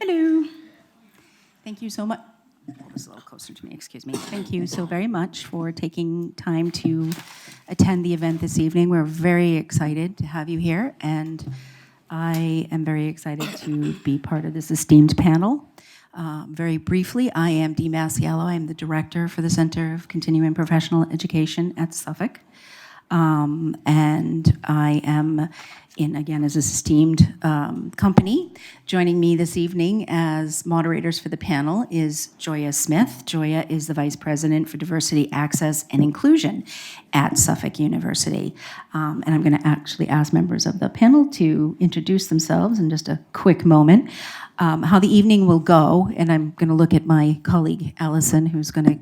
Hello. Thank you so much. Hold this a little closer to me, excuse me. Thank you so very much for taking time to attend the event this evening. We're very excited to have you here, and I am very excited to be part of this esteemed panel. Very briefly, I am Dee Masiello. I am the director for the Center of Continuing Professional Education at Suffolk. And I am in, again, as a esteemed company. Joining me this evening as moderators for the panel is Joya Smith. Joya is the Vice President for Diversity, Access, and Inclusion at Suffolk University. And I'm going to actually ask members of the panel to introduce themselves in just a quick moment. How the evening will go, and I'm going to look at my colleague Allison, who's going to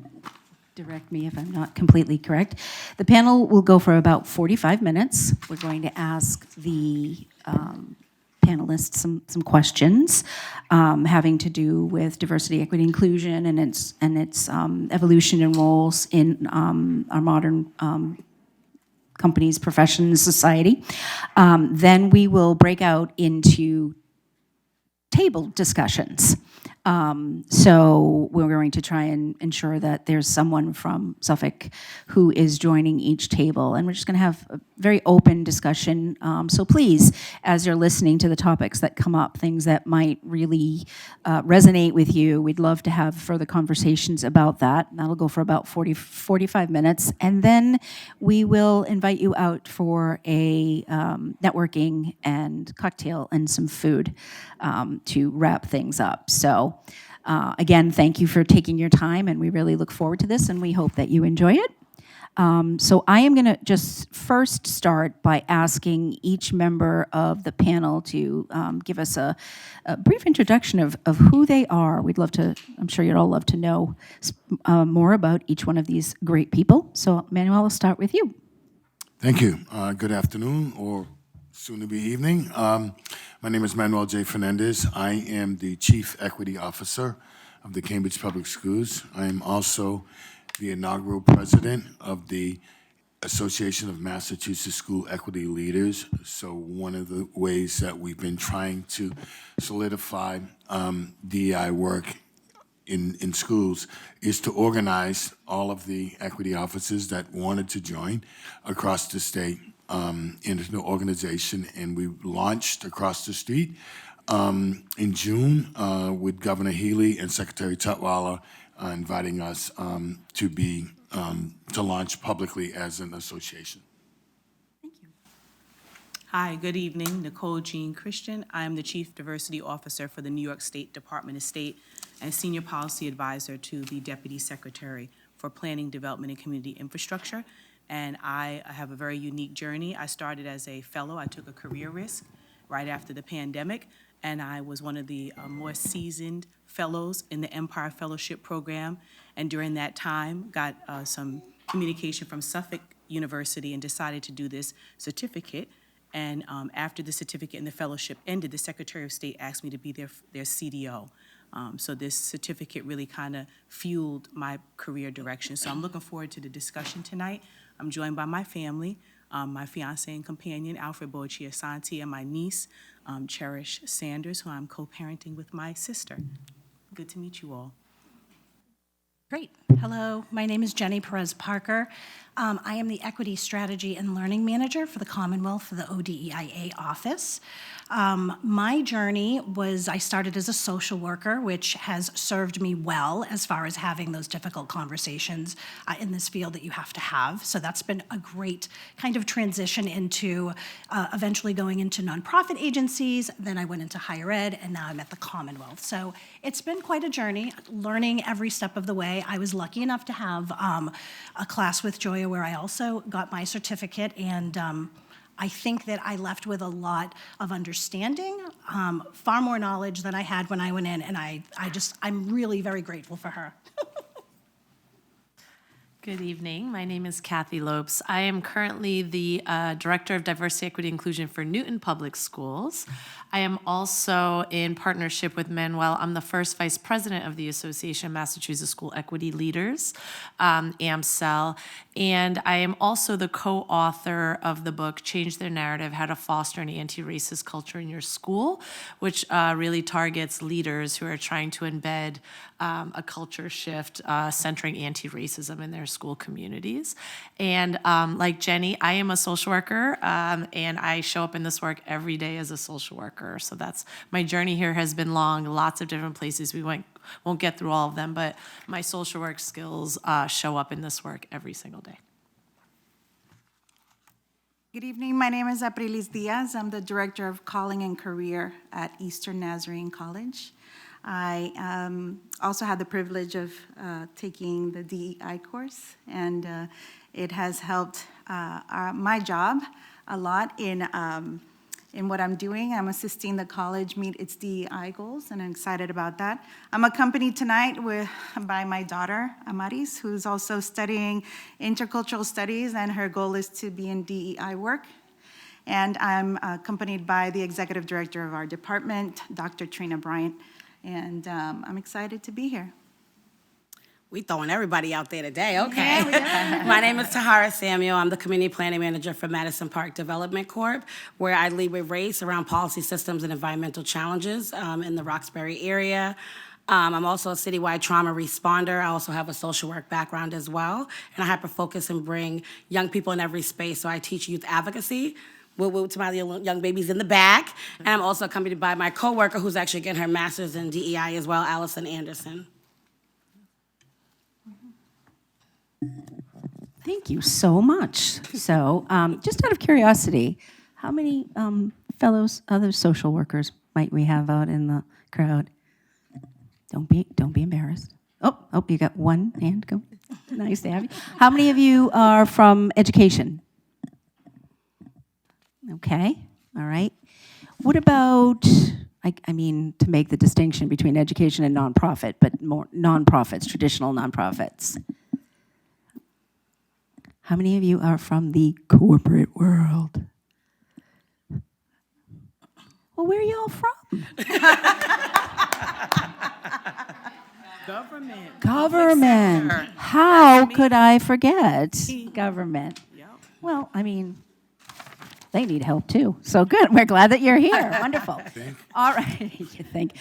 direct me if I'm not completely correct. The panel will go for about 45 minutes. We're going to ask the panelists some questions having to do with diversity, equity, inclusion, and its evolution and roles in our modern companies, professions, society. Then we will break out into table discussions. So we're going to try and ensure that there's someone from Suffolk who is joining each table, and we're just going to have a very open discussion. So please, as you're listening to the topics that come up, things that might really resonate with you, we'd love to have further conversations about that. And that'll go for about 45 minutes, and then we will invite you out for a networking and cocktail and some food to wrap things up. So again, thank you for taking your time, and we really look forward to this, and we hope that you enjoy it. So I am going to just first start by asking each member of the panel to give us a brief introduction of who they are. We'd love to, I'm sure you'd all love to know more about each one of these great people. So Manuel, I'll start with you. Thank you. Good afternoon, or soon to be evening. My name is Manuel J. Fernandez. I am the Chief Equity Officer of the Cambridge Public Schools. I am also the inaugural president of the Association of Massachusetts School Equity Leaders. So one of the ways that we've been trying to solidify DEI work in schools is to organize all of the equity officers that wanted to join across the state into an organization, and we launched across the street in June with Governor Healy and Secretary Tutwiler inviting us to launch publicly as an association. Thank you. Hi, good evening. Nicole Jean Christian. I am the Chief Diversity Officer for the New York State Department of State and Senior Policy Advisor to the Deputy Secretary for Planning, Development, and Community Infrastructure. And I have a very unique journey. I started as a fellow. I took a career risk right after the pandemic, and I was one of the more seasoned fellows in the Empire Fellowship Program. And during that time, got some communication from Suffolk University and decided to do this certificate. And after the certificate and the fellowship ended, the Secretary of State asked me to be their CDO. So this certificate really kind of fueled my career direction. So I'm looking forward to the discussion tonight. I'm joined by my family, my fiance and companion, Alfred Boachiasanti, and my niece, Cherish Sanders, who I'm co-parenting with my sister. Good to meet you all. Great. Hello, my name is Jenny Perez Parker. I am the Equity Strategy and Learning Manager for the Commonwealth for the ODEIA office. My journey was, I started as a social worker, which has served me well as far as having those difficult conversations in this field that you have to have. So that's been a great kind of transition into eventually going into nonprofit agencies. Then I went into higher ed, and now I'm at the Commonwealth. So it's been quite a journey, learning every step of the way. I was lucky enough to have a class with Joya where I also got my certificate, and I think that I left with a lot of understanding, far more knowledge than I had when I went in, and I'm really very grateful for her. Good evening. My name is Kathy Lopes. I am currently the Director of Diversity, Equity, Inclusion for Newton Public Schools. I am also in partnership with Manuel. I'm the first Vice President of the Association of Massachusetts School Equity Leaders, AMSEL, and I am also the co-author of the book, Change Their Narrative, How to Foster an Anti-Racist Culture in Your School, which really targets leaders who are trying to embed a culture shift centering anti-racism in their school communities. And like Jenny, I am a social worker, and I show up in this work every day as a social worker. So that's, my journey here has been long, lots of different places. We won't get through all of them, but my social work skills show up in this work every single day. Good evening. My name is Aprilis Diaz. I'm the Director of Calling and Career at Eastern Nazarene College. I also had the privilege of taking the DEI course, and it has helped my job a lot in what I'm doing. I'm assisting the college meet its DEI goals, and I'm excited about that. I'm accompanied tonight by my daughter, Amaris, who's also studying intercultural studies, and her goal is to be in DEI work. And I'm accompanied by the executive director of our department, Dr. Trina Bryant, and I'm excited to be here. We throwing everybody out there today, okay. My name is Tahara Samuel. I'm the Community Planning Manager for Madison Park Development Corp., where I lead with race around policy systems and environmental challenges in the Roxbury area. I'm also a citywide trauma responder. I also have a social work background as well, and I hyper-focus and bring young people in every space. So I teach youth advocacy. Woo-woo to my young babies in the back. And I'm also accompanied by my coworker who's actually getting her master's in DEI as well, Allison Anderson. Thank you so much. So, just out of curiosity, how many other social workers might we have out in the crowd? Don't be embarrassed. Oh, you got one hand going. Nice to have you. How many of you are from education? Okay, all right. What about, I mean, to make the distinction between education and nonprofit, but more nonprofits, traditional nonprofits? How many of you are from the corporate world? Well, where are y'all from? Government. How could I forget government? Well, I mean, they need help too. So good. We're glad that you're here. Wonderful. All right. You think?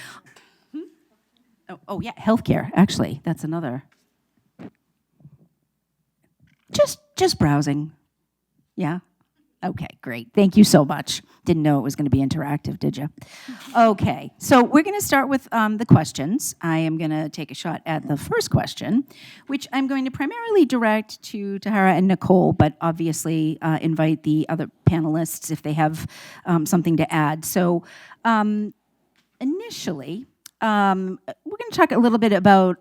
Oh, yeah, healthcare. Actually, that's another. Just browsing. Yeah? Okay, great. Thank you so much. Didn't know it was going to be interactive, did you? Okay, so we're going to start with the questions. I am going to take a shot at the first question, which I'm going to primarily direct to Tahara and Nicole, but obviously invite the other panelists if they have something to add. So initially, we're going to talk a little bit about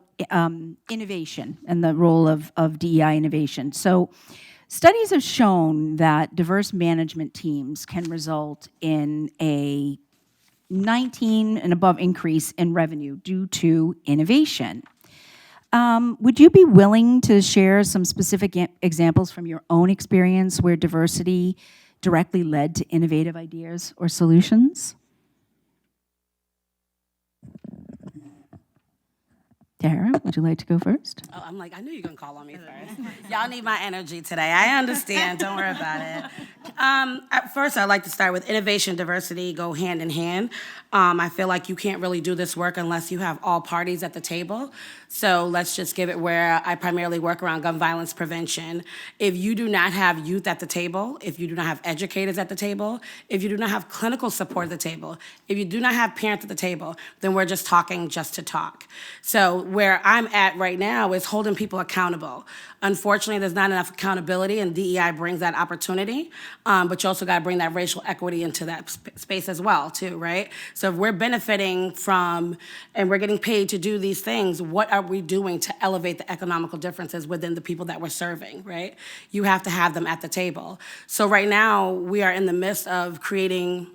innovation and the role of DEI innovation. So studies have shown that diverse management teams can result in a 19 and above increase in revenue due to innovation. Would you be willing to share some specific examples from your own experience where diversity directly led to innovative ideas or solutions? Tara, would you like to go first? Oh, I'm like, I knew you were going to call on me first. Y'all need my energy today. I understand. Don't worry about it. First, I'd like to start with innovation and diversity go hand in hand. I feel like you can't really do this work unless you have all parties at the table. So let's just give it where I primarily work around gun violence prevention. If you do not have youth at the table, if you do not have educators at the table, if you do not have clinical support at the table, if you do not have parents at the table, then we're just talking just to talk. So where I'm at right now is holding people accountable. Unfortunately, there's not enough accountability, and DEI brings that opportunity, but you also got to bring that racial equity into that space as well, too, right? So if we're benefiting from, and we're getting paid to do these things, what are we doing to elevate the economical differences within the people that we're serving, right? You have to have them at the table. So right now, we are in the midst of creating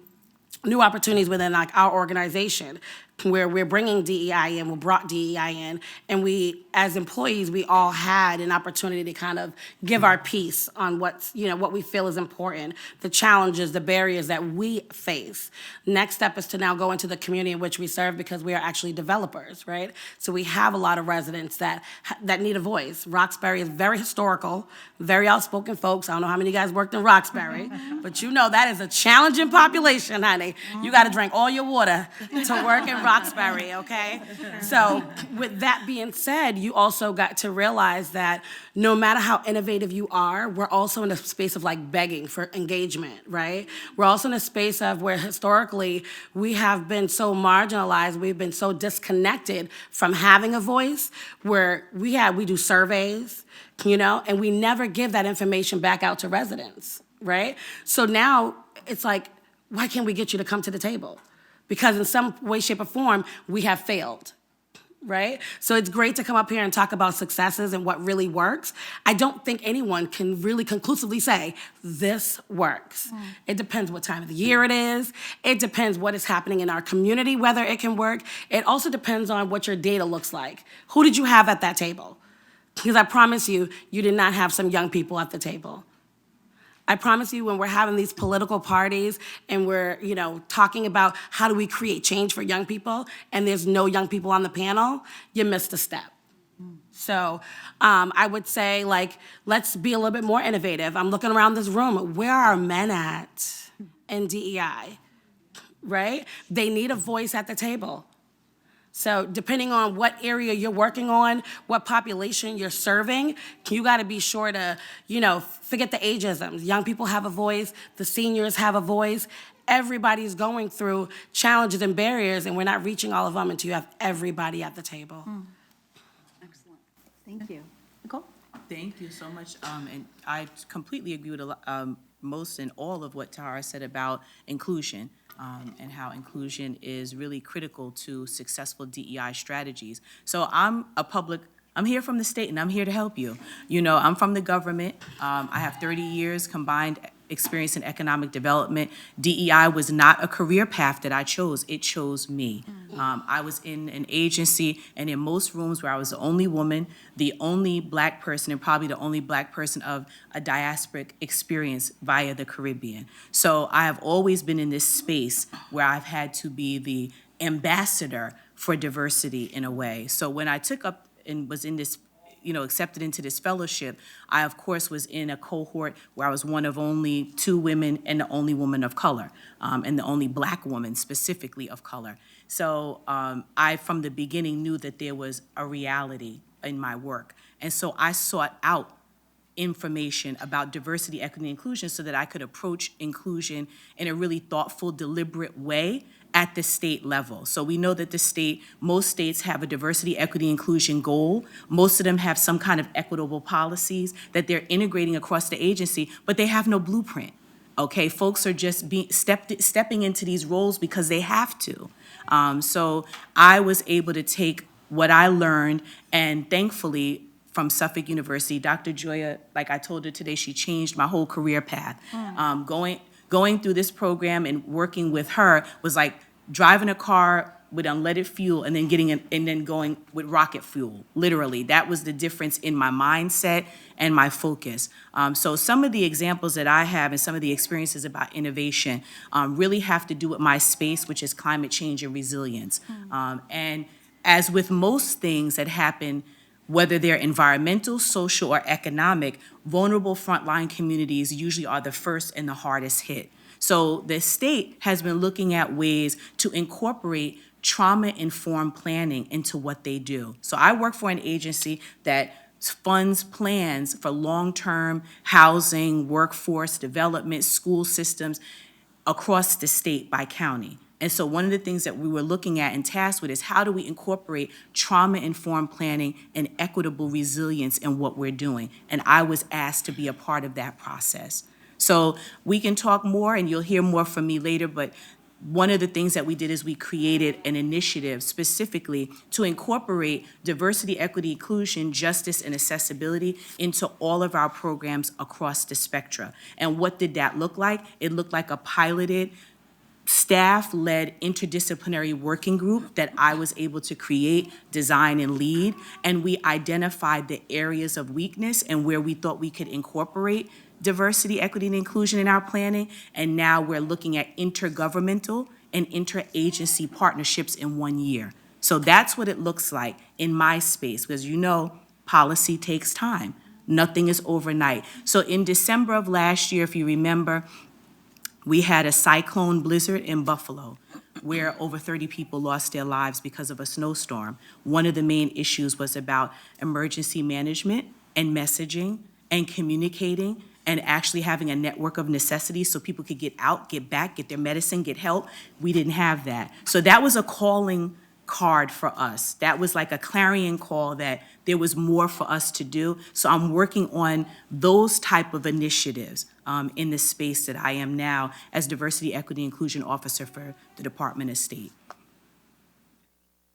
new opportunities within like our organization. where we're bringing DEI in, we brought DEI in, and we, as employees, we all had an opportunity to kind of give our piece on what's, what we feel is important, the challenges, the barriers that we face. Next step is to now go into the community in which we serve, because we are actually developers, right? So we have a lot of residents that need a voice. Roxbury is very historical, very outspoken folks. I don't know how many of you guys worked in Roxbury, but that is a challenging population, honey. You got to drink all your water to work in Roxbury, okay? So with that being said, you also got to realize that no matter how innovative you are, we're also in a space of like begging for engagement, right? We're also in a space of where historically we have been so marginalized, we've been so disconnected from having a voice, where we do surveys, and we never give that information back out to residents, right? So now it's like, why can't we get you to come to the table? Because in some way, shape, or form, we have failed, right? So it's great to come up here and talk about successes and what really works. I don't think anyone can really conclusively say, this works. It depends what time of the year it is. It depends what is happening in our community, whether it can work. It also depends on what your data looks like. Who did you have at that table? Because I promise you, you did not have some young people at the table. I promise you, when we're having these political parties and we're, talking about how do we create change for young people, and there's no young people on the panel, you missed a step. So I would say, let's be a little bit more innovative. I'm looking around this room. Where are men at in DEI, right? They need a voice at the table. So depending on what area you're working on, what population you're serving, you got to be sure to, forget the ageisms. Young people have a voice. The seniors have a voice. Everybody's going through challenges and barriers, and we're not reaching all of them until you have everybody at the table. Excellent. Thank you. Nicole? Thank you so much. And I completely agree with most and all of what Tahara said about inclusion. And how inclusion is really critical to successful DEI strategies. So I'm here from the state, and I'm here to help you. I'm from the government. I have 30 years combined experience in economic development. DEI was not a career path that I chose. It chose me. I was in an agency and in most rooms where I was the only woman, the only Black person, and probably the only Black person of a diasporic experience via the Caribbean. So I have always been in this space where I've had to be the ambassador for diversity in a way. So when I took up and was in this accepted into this fellowship, I, of course, was in a cohort where I was one of only 2 women and the only woman of color, and the only Black woman specifically of color. So I, from the beginning, knew that there was a reality in my work. And so I sought out information about diversity, equity, and inclusion so that I could approach inclusion in a really thoughtful, deliberate way at the state level. So we know that most states have a diversity, equity, inclusion goal. Most of them have some kind of equitable policies that they're integrating across the agency, but they have no blueprint. Okay, folks are just stepping into these roles because they have to. So I was able to take what I learned, and thankfully, from Suffolk University, Dr. Joya, like I told her today, she changed my whole career path. Going through this program and working with her was like driving a car with unleaded fuel and then going with rocket fuel. Literally, that was the difference in my mindset and my focus. So some of the examples that I have and some of the experiences about innovation really have to do with my space, which is climate change and resilience. And as with most things that happen, whether they're environmental, social, or economic, vulnerable frontline communities usually are the first and the hardest hit. So the state has been looking at ways to incorporate trauma-informed planning into what they do. So I work for an agency that funds plans for long-term housing, workforce development, school systems across the state by county. And so one of the things that we were looking at and tasked with is how do we incorporate trauma-informed planning and equitable resilience in what we're doing? And I was asked to be a part of that process. So we can talk more, and you'll hear more from me later, but one of the things that we did is we created an initiative specifically to incorporate diversity, equity, inclusion, justice, and accessibility into all of our programs across the spectrum. And what did that look like? It looked like a piloted staff-led interdisciplinary working group that I was able to create, design, and lead, and we identified the areas of weakness and where we thought we could incorporate diversity, equity, and inclusion in our planning, and now we're looking at intergovernmental and interagency partnerships in 1 year. So that's what it looks like in my space, because you know, policy takes time. Nothing is overnight. So in December of last year, if you remember, we had a cyclone blizzard in Buffalo where over 30 people lost their lives because of a snowstorm. One of the main issues was about emergency management and messaging and communicating and actually having a network of necessity so people could get out, get back, get their medicine, get help. We didn't have that. So that was a calling card for us. That was like a clarion call that there was more for us to do. So I'm working on those type of initiatives in the space that I am now as Diversity, Equity, Inclusion Officer for the Department of State.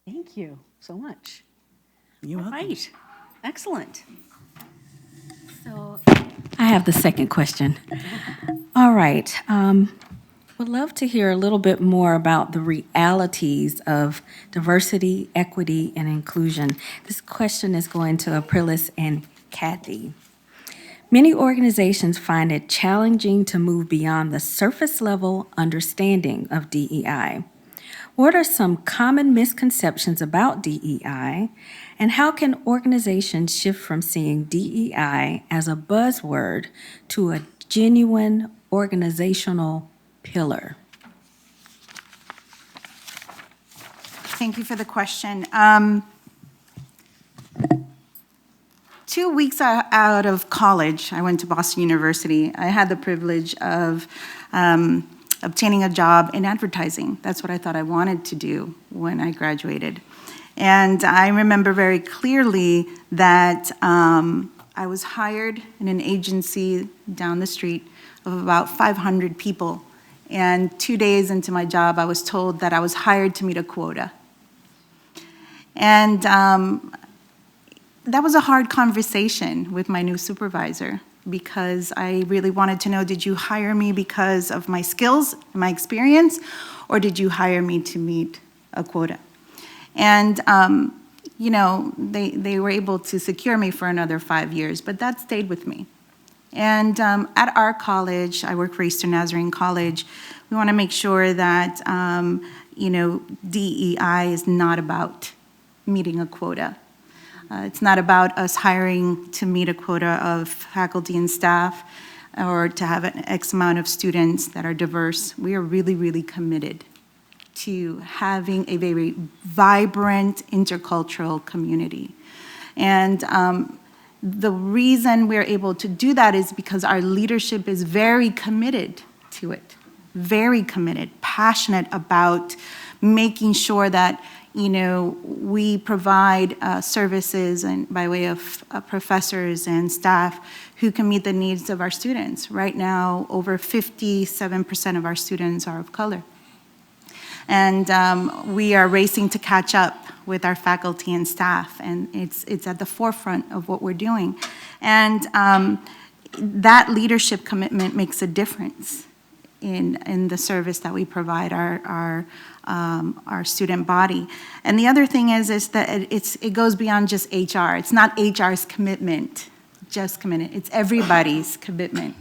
Thank you so much. You're All welcome. right, excellent. So I have the second question. All right. Would love to hear a little bit more about the realities of diversity, equity, and inclusion. This question is going to Aprilis and Kathy. Many organizations find it challenging to move beyond the surface level understanding of DEI. What are some common misconceptions about DEI, and how can organizations shift from seeing DEI as a buzzword to a genuine organizational pillar? Thank you for the question. 2 weeks out of college, I went to Boston University. I had the privilege of obtaining a job in advertising. That's what I thought I wanted to do when I graduated. And I remember very clearly that I was hired in an agency down the street of about 500 people. And 2 days into my job, I was told that I was hired to meet a quota. And that was a hard conversation with my new supervisor, because I really wanted to know, did you hire me because of my skills and my experience, or did you hire me to meet a quota? And, you know, they were able to secure me for another 5 years, but that stayed with me. And at our college, I work for Eastern Nazarene College, we want to make sure that, you know, DEI is not about meeting a quota. It's not about us hiring to meet a quota of faculty and staff or to have an X amount of students that are diverse. We are really, really committed to having a very vibrant intercultural community. And the reason we're able to do that is because our leadership is very committed to it, very committed, passionate about making sure that, you know, we provide services and by way of professors and staff who can meet the needs of our students. Right now, over 57% of our students are of color. And we are racing to catch up with our faculty and staff, and it's at the forefront of what we're doing. And that leadership commitment makes a difference in the service that we provide our student body. And the other thing is that it goes beyond just HR. It's not HR's commitment, just commitment. It's everybody's commitment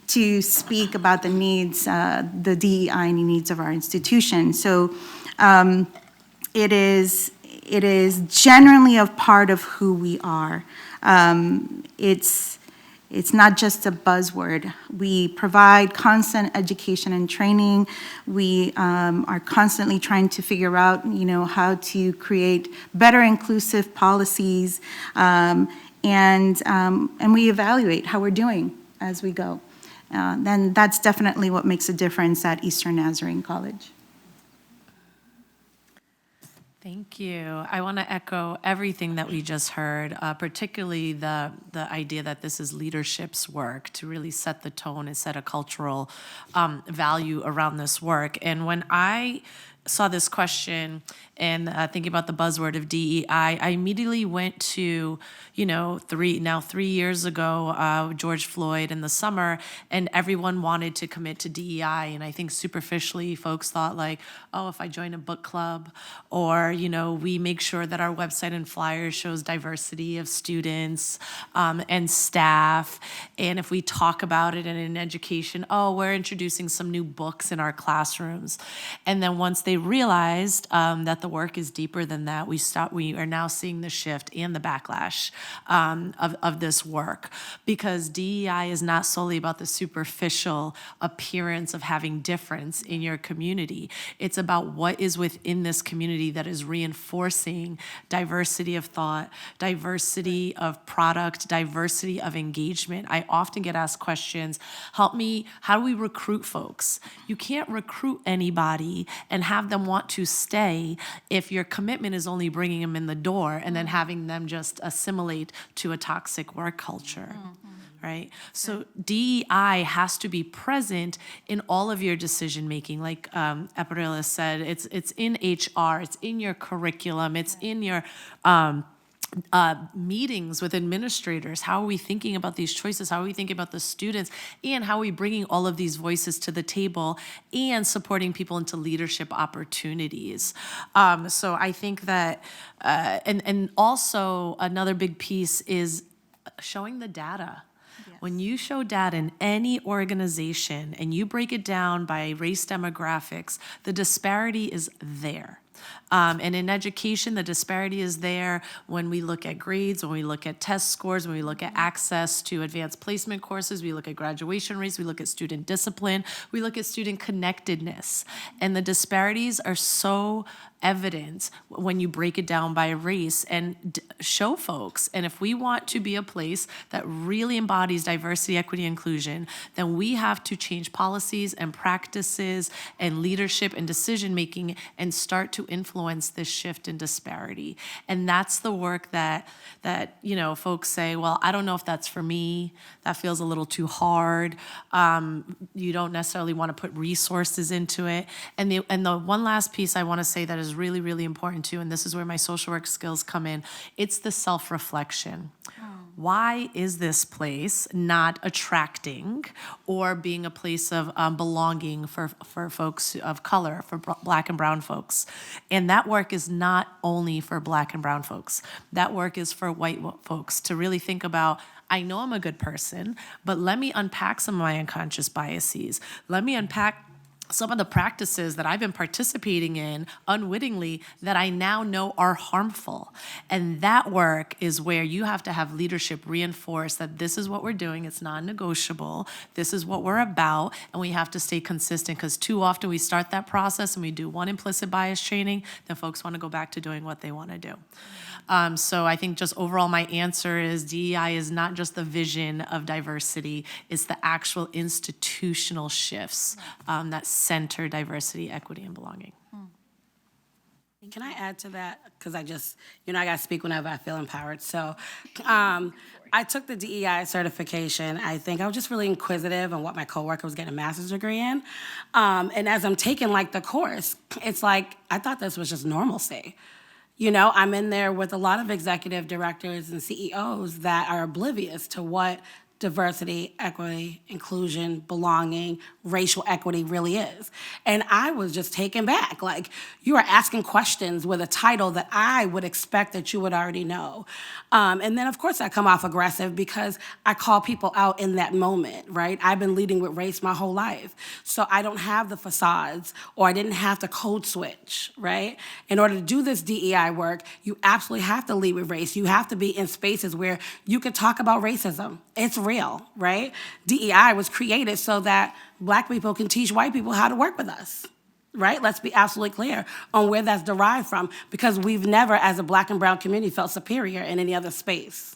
to speak about the needs, the DEI needs of our institution. So it is generally a part of who we are. It's not just a buzzword. We provide constant education and training. We are constantly trying to figure out, you know, how to create better inclusive policies, and we evaluate how we're doing as we go. Then that's definitely what makes a difference at Eastern Nazarene College. Thank you. I want to echo everything that we just heard, particularly the idea that this is leadership's work to really set the tone and set a cultural value around this work. And when I saw this question and thinking about the buzzword of DEI, I immediately went to, 3 years ago, George Floyd in the summer, and everyone wanted to commit to DEI. And I think superficially, folks thought like, oh, if I join a book club, or, we make sure that our website and flyers shows diversity of students and staff. And if we talk about it in education, oh, we're introducing some new books in our classrooms. And then once they realized that the work is deeper than that, we are now seeing the shift and the backlash of this work, because DEI is not solely about the superficial appearance of having difference in your community. It's about what is within this community that is reinforcing diversity of thought, diversity of product, diversity of engagement. I often get asked questions, help me, how do we recruit folks? You can't recruit anybody and have them want to stay if your commitment is only bringing them in the door and then having them just assimilate to a toxic work culture. Right? So DEI has to be present in all of your decision making. Like Aprila said, it's in HR, it's in your curriculum, it's in your meetings with administrators. How are we thinking about these choices? How are we thinking about the students? And how are we bringing all of these voices to the table and supporting people into leadership opportunities? So I think that, and also another big piece is showing the data. When you show data in any organization and you break it down by race demographics, the disparity is there. And in education, the disparity is there when we look at grades, when we look at test scores, when we look at access to advanced placement courses, we look at graduation rates, we look at student discipline, we look at student connectedness. And the disparities are so evident when you break it down by race and show folks. And if we want to be a place that really embodies diversity, equity, inclusion, then we have to change policies and practices and leadership and decision-making and start to influence this shift in disparity. And that's the work that folks say, well, I don't know if that's for me. That feels a little too hard. You don't necessarily want to put resources into it. And the one last piece I want to say that is really, really important too, and this is where my social work skills come in, it's the self-reflection. Why is this place not attracting or being a place of belonging for folks of color, for Black and brown folks? And that work is not only for Black and brown folks. That work is for white folks to really think about, I know I'm a good person, but let me unpack some of my unconscious biases. Let me unpack some of the practices that I've been participating in unwittingly that I now know are harmful. And that work is where you have to have leadership reinforce that this is what we're doing, it's non-negotiable, this is what we're about, and we have to stay consistent, because too often we start that process and we do one implicit bias training, then folks want to go back to doing what they want to do. So I think just overall my answer is DEI is not just the vision of diversity, it's the actual institutional shifts that center diversity, equity, and belonging. Can I add to that? Because I just, I got to speak whenever I feel empowered. So I took the DEI certification. I think I was just really inquisitive on what my coworker was getting a master's degree in. And as I'm taking the course, it's like, I thought this was just normalcy. I'm in there with a lot of executive directors and CEOs that are oblivious to what diversity, equity, inclusion, belonging, racial equity really is. And I was just taken back. You are asking questions with a title that I would expect that you would already know. And then, of course, I come off aggressive because I call people out in that moment, right? I've been leading with race my whole life. So I don't have the facades, or I didn't have to code switch, right? In order to do this DEI work, you absolutely have to lead with race. You have to be in spaces where you can talk about racism. It's real, right? DEI was created so that Black people can teach white people how to work with us, right? Let's be absolutely clear on where that's derived from, because we've never, as a Black and brown community, felt superior in any other space,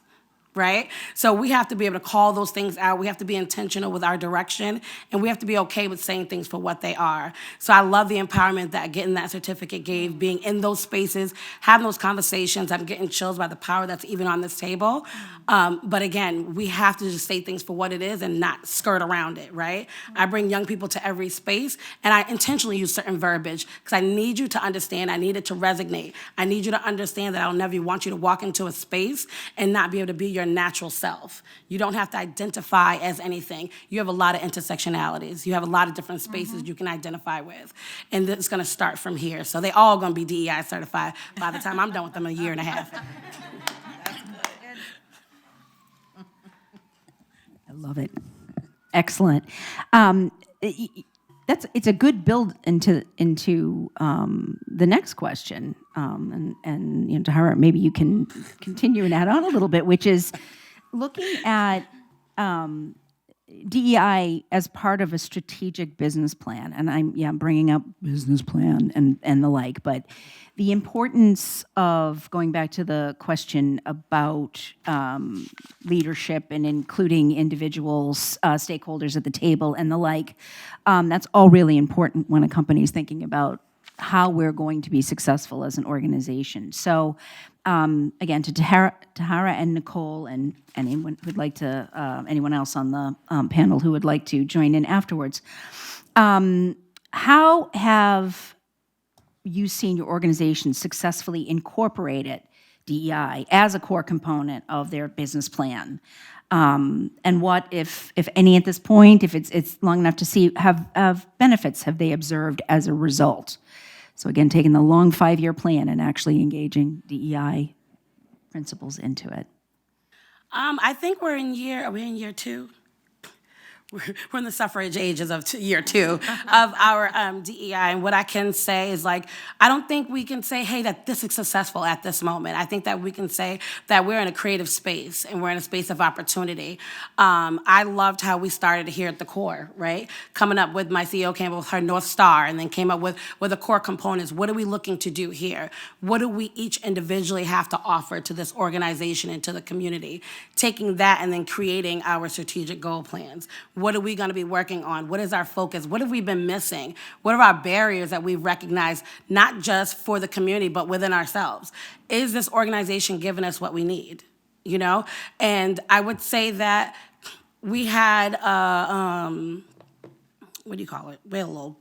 right? So we have to be able to call those things out. We have to be intentional with our direction, and we have to be okay with saying things for what they are. So I love the empowerment that getting that certificate gave, being in those spaces, having those conversations. I'm getting chills by the power that's even on this table. But again, we have to just say things for what it is and not skirt around it, right? I bring young people to every space, and I intentionally use certain verbiage because I need you to understand. I need it to resonate. I need you to understand that I'll never want you to walk into a space and not be able to be your natural self. You don't have to identify as anything. You have a lot of intersectionalities. You have a lot of different spaces you can identify with. And it's going to start from here. So they all going to be DEI certified by the time I'm done with them in a year and a half. I love it. Excellent. It's a good build into the next question, and you know, Tahara, maybe you can continue and add on a little bit, which is looking at DEI as part of a strategic business plan, and I'm bringing up business plan and the like, but the importance of going back to the question about leadership and including individuals, stakeholders at the table and the like, that's all really important when a company is thinking about how we're going to be successful as an organization. So again, to Tahara and Nicole and anyone who'd like to, anyone else on the panel who would like to join in afterwards, how have you seen your organization successfully incorporated DEI as a core component of their business plan? And what, if any at this point, if it's long enough to see, have benefits have they observed as a result? So again, taking the long 5-year plan and actually engaging DEI principles into it. I think are we in year 2? We're in the suffrage ages of year 2 of our DEI. And what I can say is, like, I don't think we can say, hey, that this is successful at this moment. I think that we can say that we're in a creative space and we're in a space of opportunity. I loved how we started here at the core, right? Coming up with, my CEO came up with her North Star and then came up with the core components. What are we looking to do here? What do we each individually have to offer to this organization and to the community? Taking that and then creating our strategic goal plans. What are we going to be working on? What is our focus? What have we been missing? What are our barriers that we've recognized, not just for the community, but within ourselves? Is this organization giving us what we need? You know? And I would say that we had what do you call it? Well, a little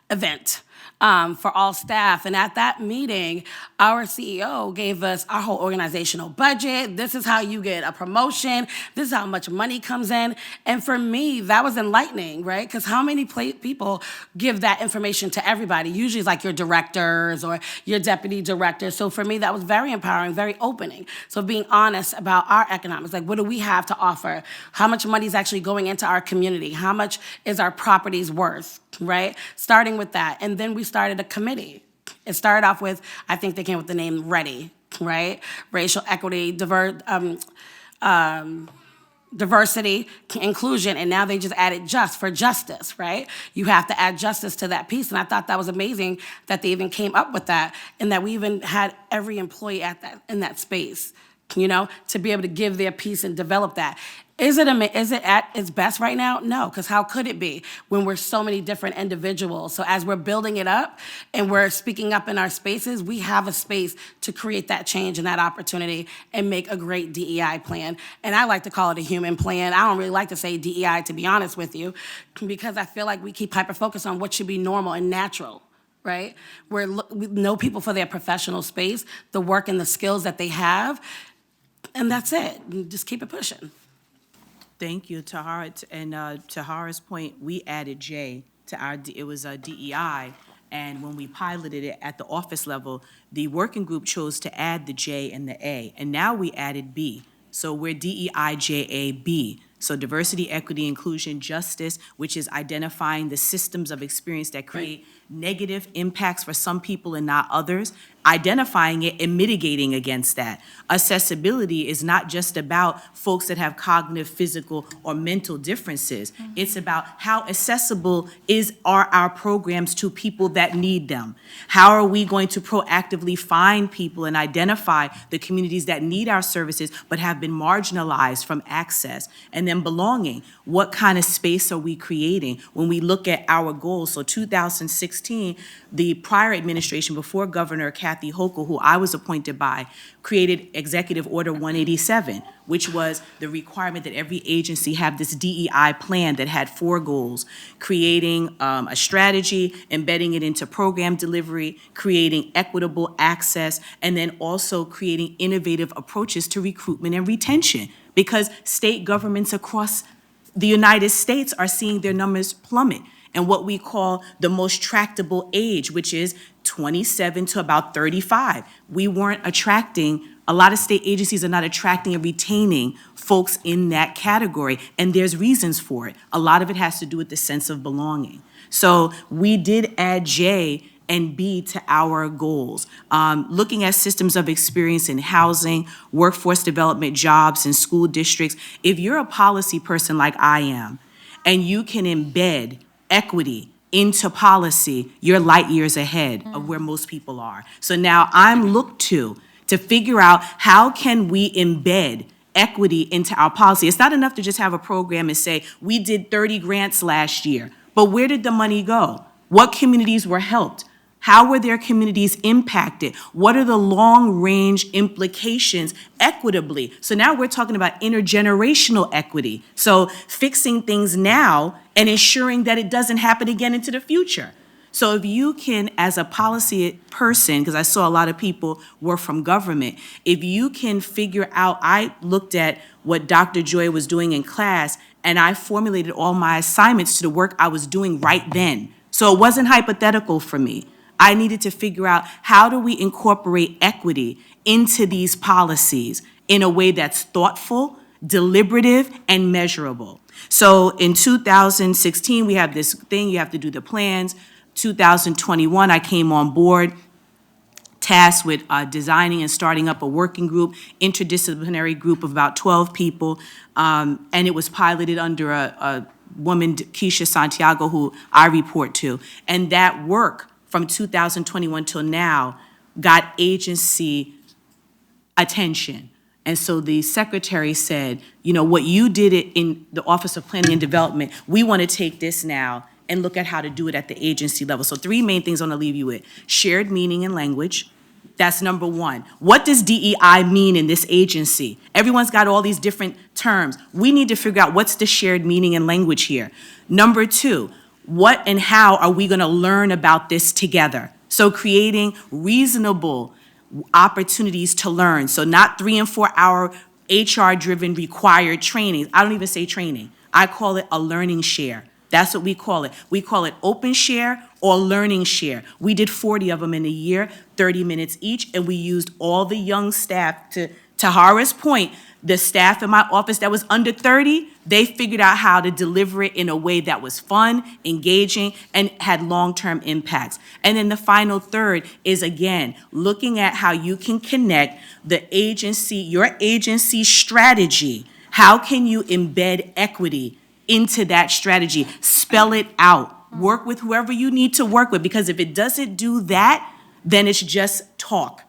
event for all staff. And at that meeting, our CEO gave us our whole organizational budget. This is how you get a promotion. This is how much money comes in. And for me, that was enlightening, right? Because how many people give that information to everybody? Usually it's like your directors or your deputy directors. So for me, that was very empowering, very opening. So being honest about our economics, like what do we have to offer? How much money is actually going into our community? How much is our properties worth, right? Starting with that. And then we started a committee. It started off with, I think they came with the name READY, right? Racial equity, diversity, inclusion, and now they just added just for justice, right? You have to add justice to that piece, and I thought that was amazing that they even came up with that, and that we even had every employee in that space, you know, to be able to give their piece and develop that. Is it at its best right now? No, because how could it be when we're so many different individuals? So as we're building it up and we're speaking up in our spaces, we have a space to create that change and that opportunity and make a great DEI plan. And I like to call it a human plan. I don't really like to say DEI, to be honest with you, because I feel like we keep hyper-focused on what should be normal and natural. Right? We know people for their professional space, the work and the skills that they have, and that's it. Just keep it pushing. Thank you, Tahara. And Tahara's point, we added J to it was a DEI, and when we piloted it at the office level, the working group chose to add the J and the A, and now we added B. So we're DEIJAB. So diversity, equity, inclusion, justice, which is identifying the systems of experience that create negative impacts for some people and not others, identifying it and mitigating against that. Accessibility is not just about folks that have cognitive, physical, or mental differences. It's about how accessible are our programs to people that need them. How are we going to proactively find people and identify the communities that need our services but have been marginalized from access? And then belonging. What kind of space are we creating when we look at our goals? So 2016, the prior administration before Governor Kathy Hochul, who I was appointed by, created Executive Order 187, which was the requirement that every agency have this DEI plan that had 4 goals: creating a strategy, embedding it into program delivery, creating equitable access, and then also creating innovative approaches to recruitment and retention. Because state governments across the United States are seeing their numbers plummet, and what we call the most tractable age, which is 27 to about 35. We weren't attracting, a lot of state agencies are not attracting and retaining folks in that category, and there's reasons for it. A lot of it has to do with the sense of belonging. So we did add J and B to our goals. Looking at systems of experience in housing, workforce development, jobs, and school districts. If you're a policy person like I am, and you can embed equity into policy, you're light years ahead of where most people are. So now I'm looked to figure out how can we embed equity into our policy. It's not enough to just have a program and say, we did 30 grants last year, but where did the money go? What communities were helped? How were their communities impacted? What are the long-range implications equitably? So now we're talking about intergenerational equity. So fixing things now and ensuring that it doesn't happen again into the future. So if you can, as a policy person, because I saw a lot of people work from government, if you can figure out, I looked at what Dr. Joy was doing in class, and I formulated all my assignments to the work I was doing right then. So it wasn't hypothetical for me. I needed to figure out, how do we incorporate equity into these policies in a way that's thoughtful, deliberative, and measurable. So in 2016, we have this thing, you have to do the plans. 2021, I came on board, tasked with designing and starting up a working group, interdisciplinary group of about 12 people, and it was piloted under a woman, Keisha Santiago, who I report to. And that work from 2021 till now got agency attention. And so the secretary said, you know, what you did it in the Office of Planning and Development, we want to take this now and look at how to do it at the agency level. So 3 main things I want to leave you with. Shared meaning and language. That's number 1. What does DEI mean in this agency? Everyone's got all these different terms. We need to figure out what's the shared meaning and language here. Number 2, what and how are we going to learn about this together? So creating reasonable opportunities to learn. So not 3 and 4 hour HR-driven required trainings. I don't even say training. I call it a learning share. That's what we call it. We call it open share or learning share. We did 40 of them in a year, 30 minutes each, and we used all the young staff to Hara's point, the staff in my office that was under 30, they figured out how to deliver it in a way that was fun, engaging, and had long-term impacts. And then the final third is, again, looking at how you can connect the agency, your agency strategy. How can you embed equity into that strategy? Spell it out. Work with whoever you need to work with, because if it doesn't do that, then it's just talk.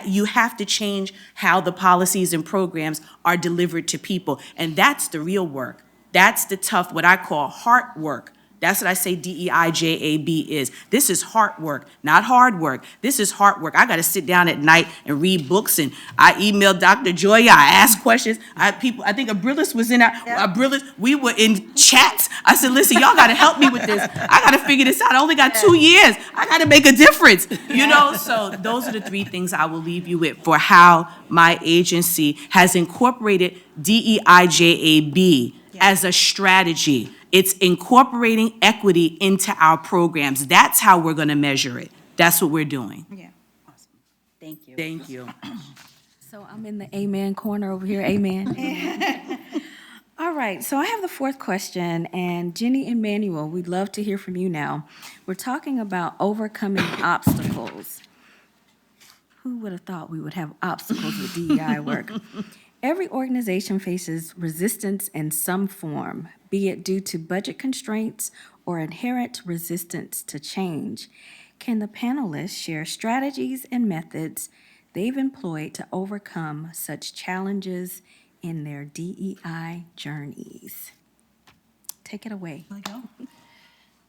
You have to change how the policies and programs are delivered to people. And that's the real work. That's the tough, what I call heart work. That's what I say DEI JAB is. This is heart work, not hard work. This is heart work. I got to sit down at night and read books, and I emailed Dr. Joya. I asked questions. I think Abrilis was in Abrilis. We were in chats. I said, listen, y'all got to help me with this. I got to figure this out. I only got 2 years. I got to make a difference, you know? So those are the 3 things I will leave you with for how my agency has incorporated DEI JAB as a strategy. It's incorporating equity into our programs. That's how we're going to measure it. That's what we're doing. Yeah. Awesome. Thank you. Thank you. So I'm in the amen corner over here, amen. All right. right, so I have the fourth question, and Jenny and Manuel, we'd love to hear from you now. We're talking about overcoming obstacles. Who would have thought we would have obstacles with DEI work? Every organization faces resistance in some form, be it due to budget constraints or inherent resistance to change. Can the panelists share strategies and methods they've employed to overcome such challenges in their DEI journeys? Take it away.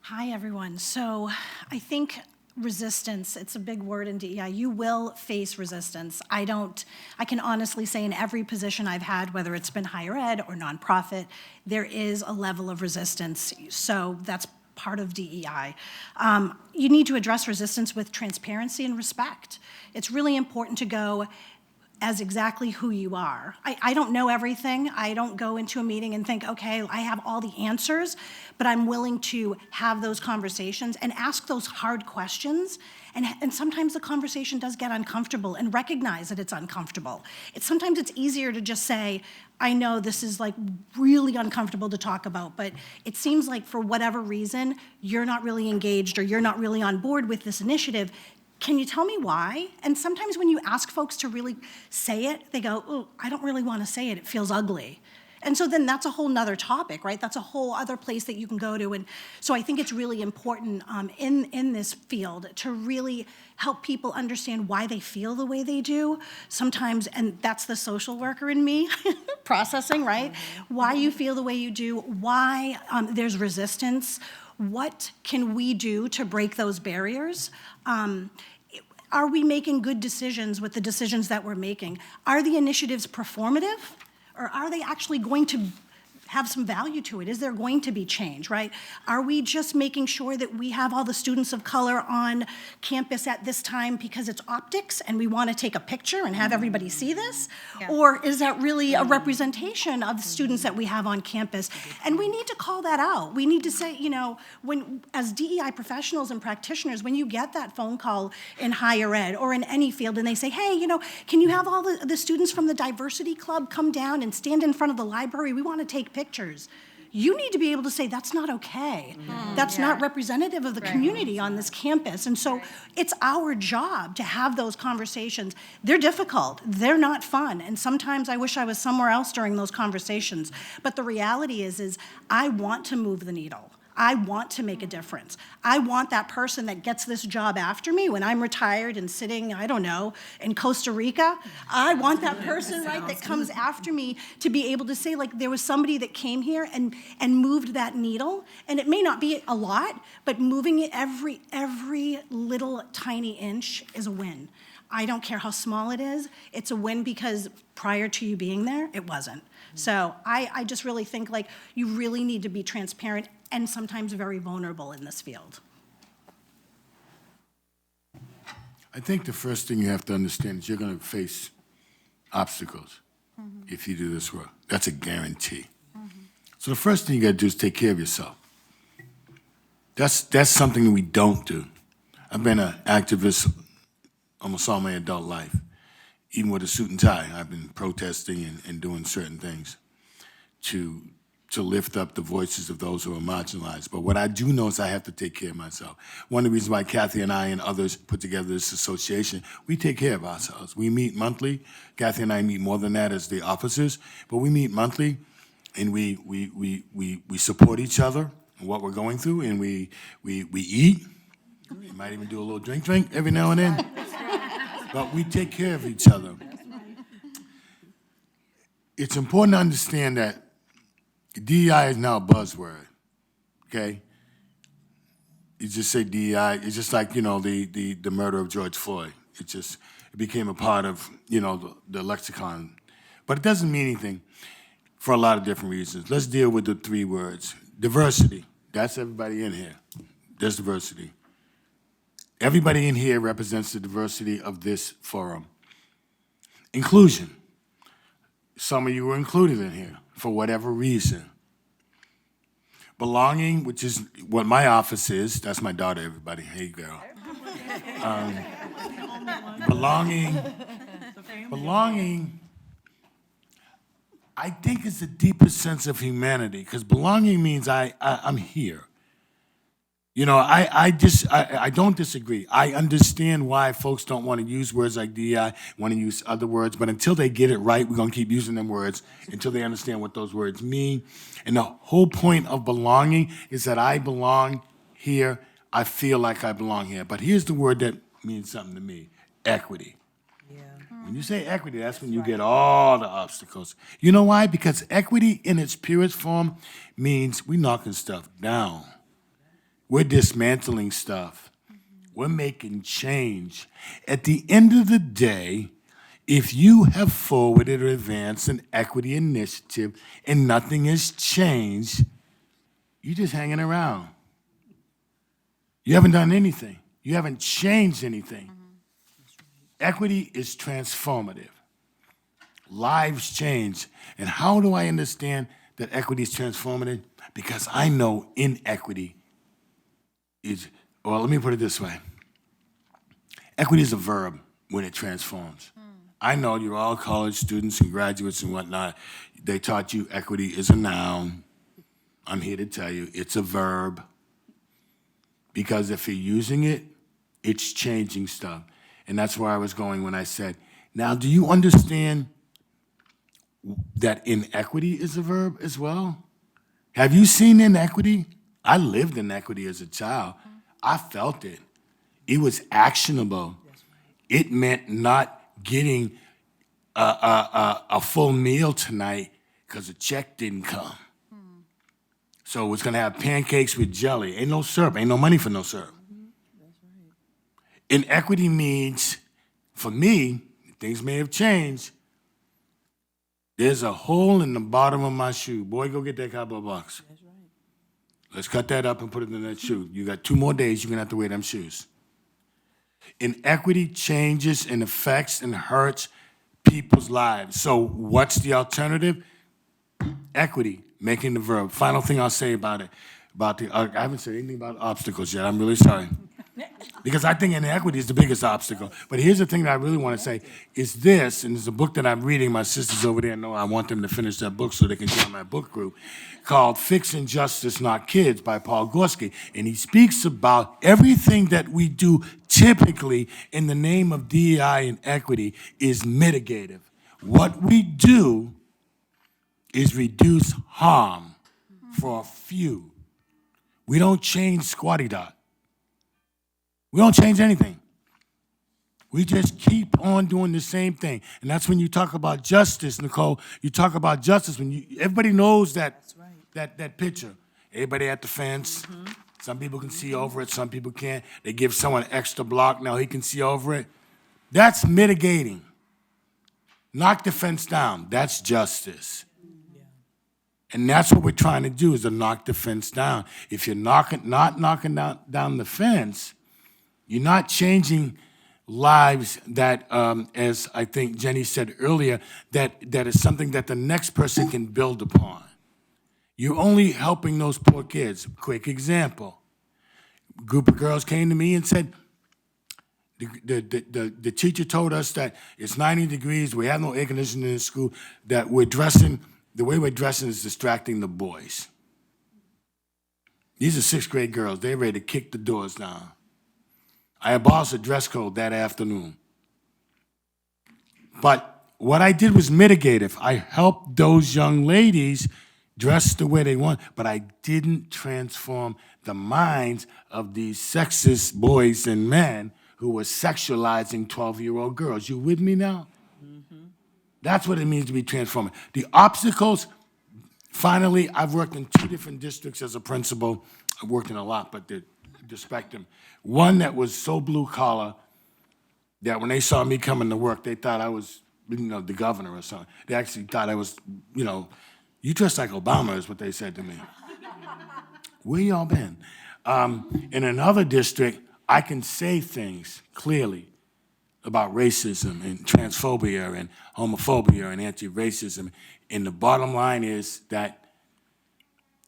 Hi, everyone. So I think resistance, it's a big word in DEI. You will face resistance. I can honestly say in every position I've had, whether it's been higher ed or nonprofit, there is a level of resistance. So that's part of DEI. You need to address resistance with transparency and respect. It's really important to go as exactly who you are. I don't know everything. I don't go into a meeting and think, okay, I have all the answers, but I'm willing to have those conversations and ask those hard questions. And sometimes the conversation does get uncomfortable, and recognize that it's uncomfortable. Sometimes it's easier to just say, I know this is like really uncomfortable to talk about, but it seems like for whatever reason, you're not really engaged or you're not really on board with this initiative. Can you tell me why? And sometimes when you ask folks to really say it, they go, oh, I don't really want to say it. It feels ugly. And so then that's a whole nother topic, right? That's a whole other place that you can go to. And so I think it's really important in this field to really help people understand why they feel the way they do. Sometimes, and that's the social worker in me, processing, right? Why you feel the way you do, why there's resistance. What can we do to break those barriers? Are we making good decisions with the decisions that we're making? Are the initiatives performative, or are they actually going to have some value to it? Is there going to be change, right? Are we just making sure that we have all the students of color on campus at this time because it's optics and we want to take a picture and have everybody see this? Yeah. Or is that really a representation of the students that we have on campus? And we need to call that out. We need to say, you know, when as DEI professionals and practitioners, when you get that phone call in higher ed or in any field and they say, hey, you know, can you have all the students from the diversity club come down and stand in front of the library? We want to take pictures. You need to be able to say that's not okay. That's not representative of the community on this campus. And so it's our job to have those conversations. They're difficult. They're not fun. And sometimes I wish I was somewhere else during those conversations. But the reality is I want to move the needle. I want to make a difference. I want that person that gets this job after me when I'm retired and sitting, I don't know, in Costa Rica. I want that person, right, that comes after me to be able to say, like, there was somebody that came here and moved that needle. And it may not be a lot, but moving it every little tiny inch is a win. I don't care how small it is. It's a win because prior to you being there, it wasn't. So I just really think, like, you really need to be transparent and sometimes very vulnerable in this field. I think the first thing you have to understand is you're going to face obstacles if you do this work. That's a guarantee. So the first thing you got to do is take care of yourself. That's something we don't do. I've been an activist almost all my adult life. Even with a suit and tie, I've been protesting and doing certain things to lift up the voices of those who are marginalized. But what I do know is I have to take care of myself. One of the reasons why Kathy and I and others put together this association, we take care of ourselves. We meet monthly. Kathy and I meet more than that as the officers, but we meet monthly, and we support each other and what we're going through, and we eat. We might even do a little drink every now and then. But we take care of each other. It's important to understand that DEI is now a buzzword, okay? You just say DEI, it's just like, you know, the murder of George Floyd. It became a part of, you know, the lexicon. But it doesn't mean anything for a lot of different reasons. Let's deal with the three words. Diversity, that's everybody in here. There's diversity. Everybody in here represents the diversity of this forum. Inclusion. Some of you were included in here for whatever reason. Belonging, which is what my office is. That's my daughter, everybody. Hey, girl. Belonging. I think it's the deepest sense of humanity, because belonging means I'm here. You know, I don't disagree. I understand why folks don't want to use words like DEI, want to use other words, but until they get it right, we're going to keep using them words until they understand what those words mean. And the whole point of belonging is that I belong here. I feel like I belong here. But here's the word that means something to me: equity. When you say equity, that's when you get all the obstacles. You know why? Because equity in its purest form means we're knocking stuff down. We're dismantling stuff. We're making change. At the end of the day, if you have forwarded or advanced an equity initiative and nothing has changed, you're just hanging around. You haven't done anything. You haven't changed anything. Equity is transformative. Lives change. And how do I understand that equity is transformative? Because I know inequity is, well, let me put it this way. Equity is a verb when it transforms. I know you're all college students and graduates and whatnot. They taught you equity is a noun. I'm here to tell you it's a verb. Because if you're using it, it's changing stuff. And that's where I was going when I said, now, do you understand that inequity is a verb as well? Have you seen inequity? I lived inequity as a child. I felt it. It was actionable. It meant not getting a full meal tonight because the check didn't come. So it's going to have pancakes with jelly. Ain't no syrup. Ain't no money for no syrup. Inequity means, for me, things may have changed. There's a hole in the bottom of my shoe. Boy, go get that cardboard box. That's right. Let's cut that up and put it in that shoe. You got 2 more days, you're going to have to wear them shoes. Inequity changes and affects and hurts people's lives. So what's the alternative? Equity, making the verb. Final thing I'll say about it. I haven't said anything about obstacles yet. I'm really sorry. Because I think inequity is the biggest obstacle. But here's the thing that I really want to say is this, and it's a book that I'm reading. My sisters over there know I want them to finish that book so they can join my book group, called Fixing Justice, Not Kids by Paul Gorski. And he speaks about everything that we do typically in the name of DEI and equity is mitigative. What we do is reduce harm for a few. We don't change squatty dot. We don't change anything. We just keep on doing the same thing. And that's when you talk about justice, Nicole. You talk about justice when everybody knows that that picture. Everybody at the fence. Some people can see over it, some people can't. They give someone an extra block, now he can see over it. That's mitigating. Knock the fence down. That's justice. And that's what we're trying to do, is to knock the fence down. If you're not knocking down the fence, you're not changing lives that, as I think Jenny said earlier, that is something that the next person can build upon. You're only helping those poor kids. Quick example. A group of girls came to me and said, the teacher told us that it's 90 degrees, we have no air conditioning in school, that the way we're dressing is distracting the boys. These are 6th grade girls. They're ready to kick the doors down. I abolished the dress code that afternoon. But what I did was mitigative. I helped those young ladies dress the way they want, but I didn't transform the minds of these sexist boys and men who were sexualizing 12-year-old girls. You with me now? That's what it means to be transforming. The obstacles, finally, I've worked in 2 different districts as a principal. I've worked in a lot, but the spectrum. One that was so blue collar that when they saw me coming to work, they thought I was, the governor or something. They actually thought I was, you dress like Obama is what they said to me. Where y'all been? In another district, I can say things clearly about racism and transphobia and homophobia and anti-racism. And the bottom line is that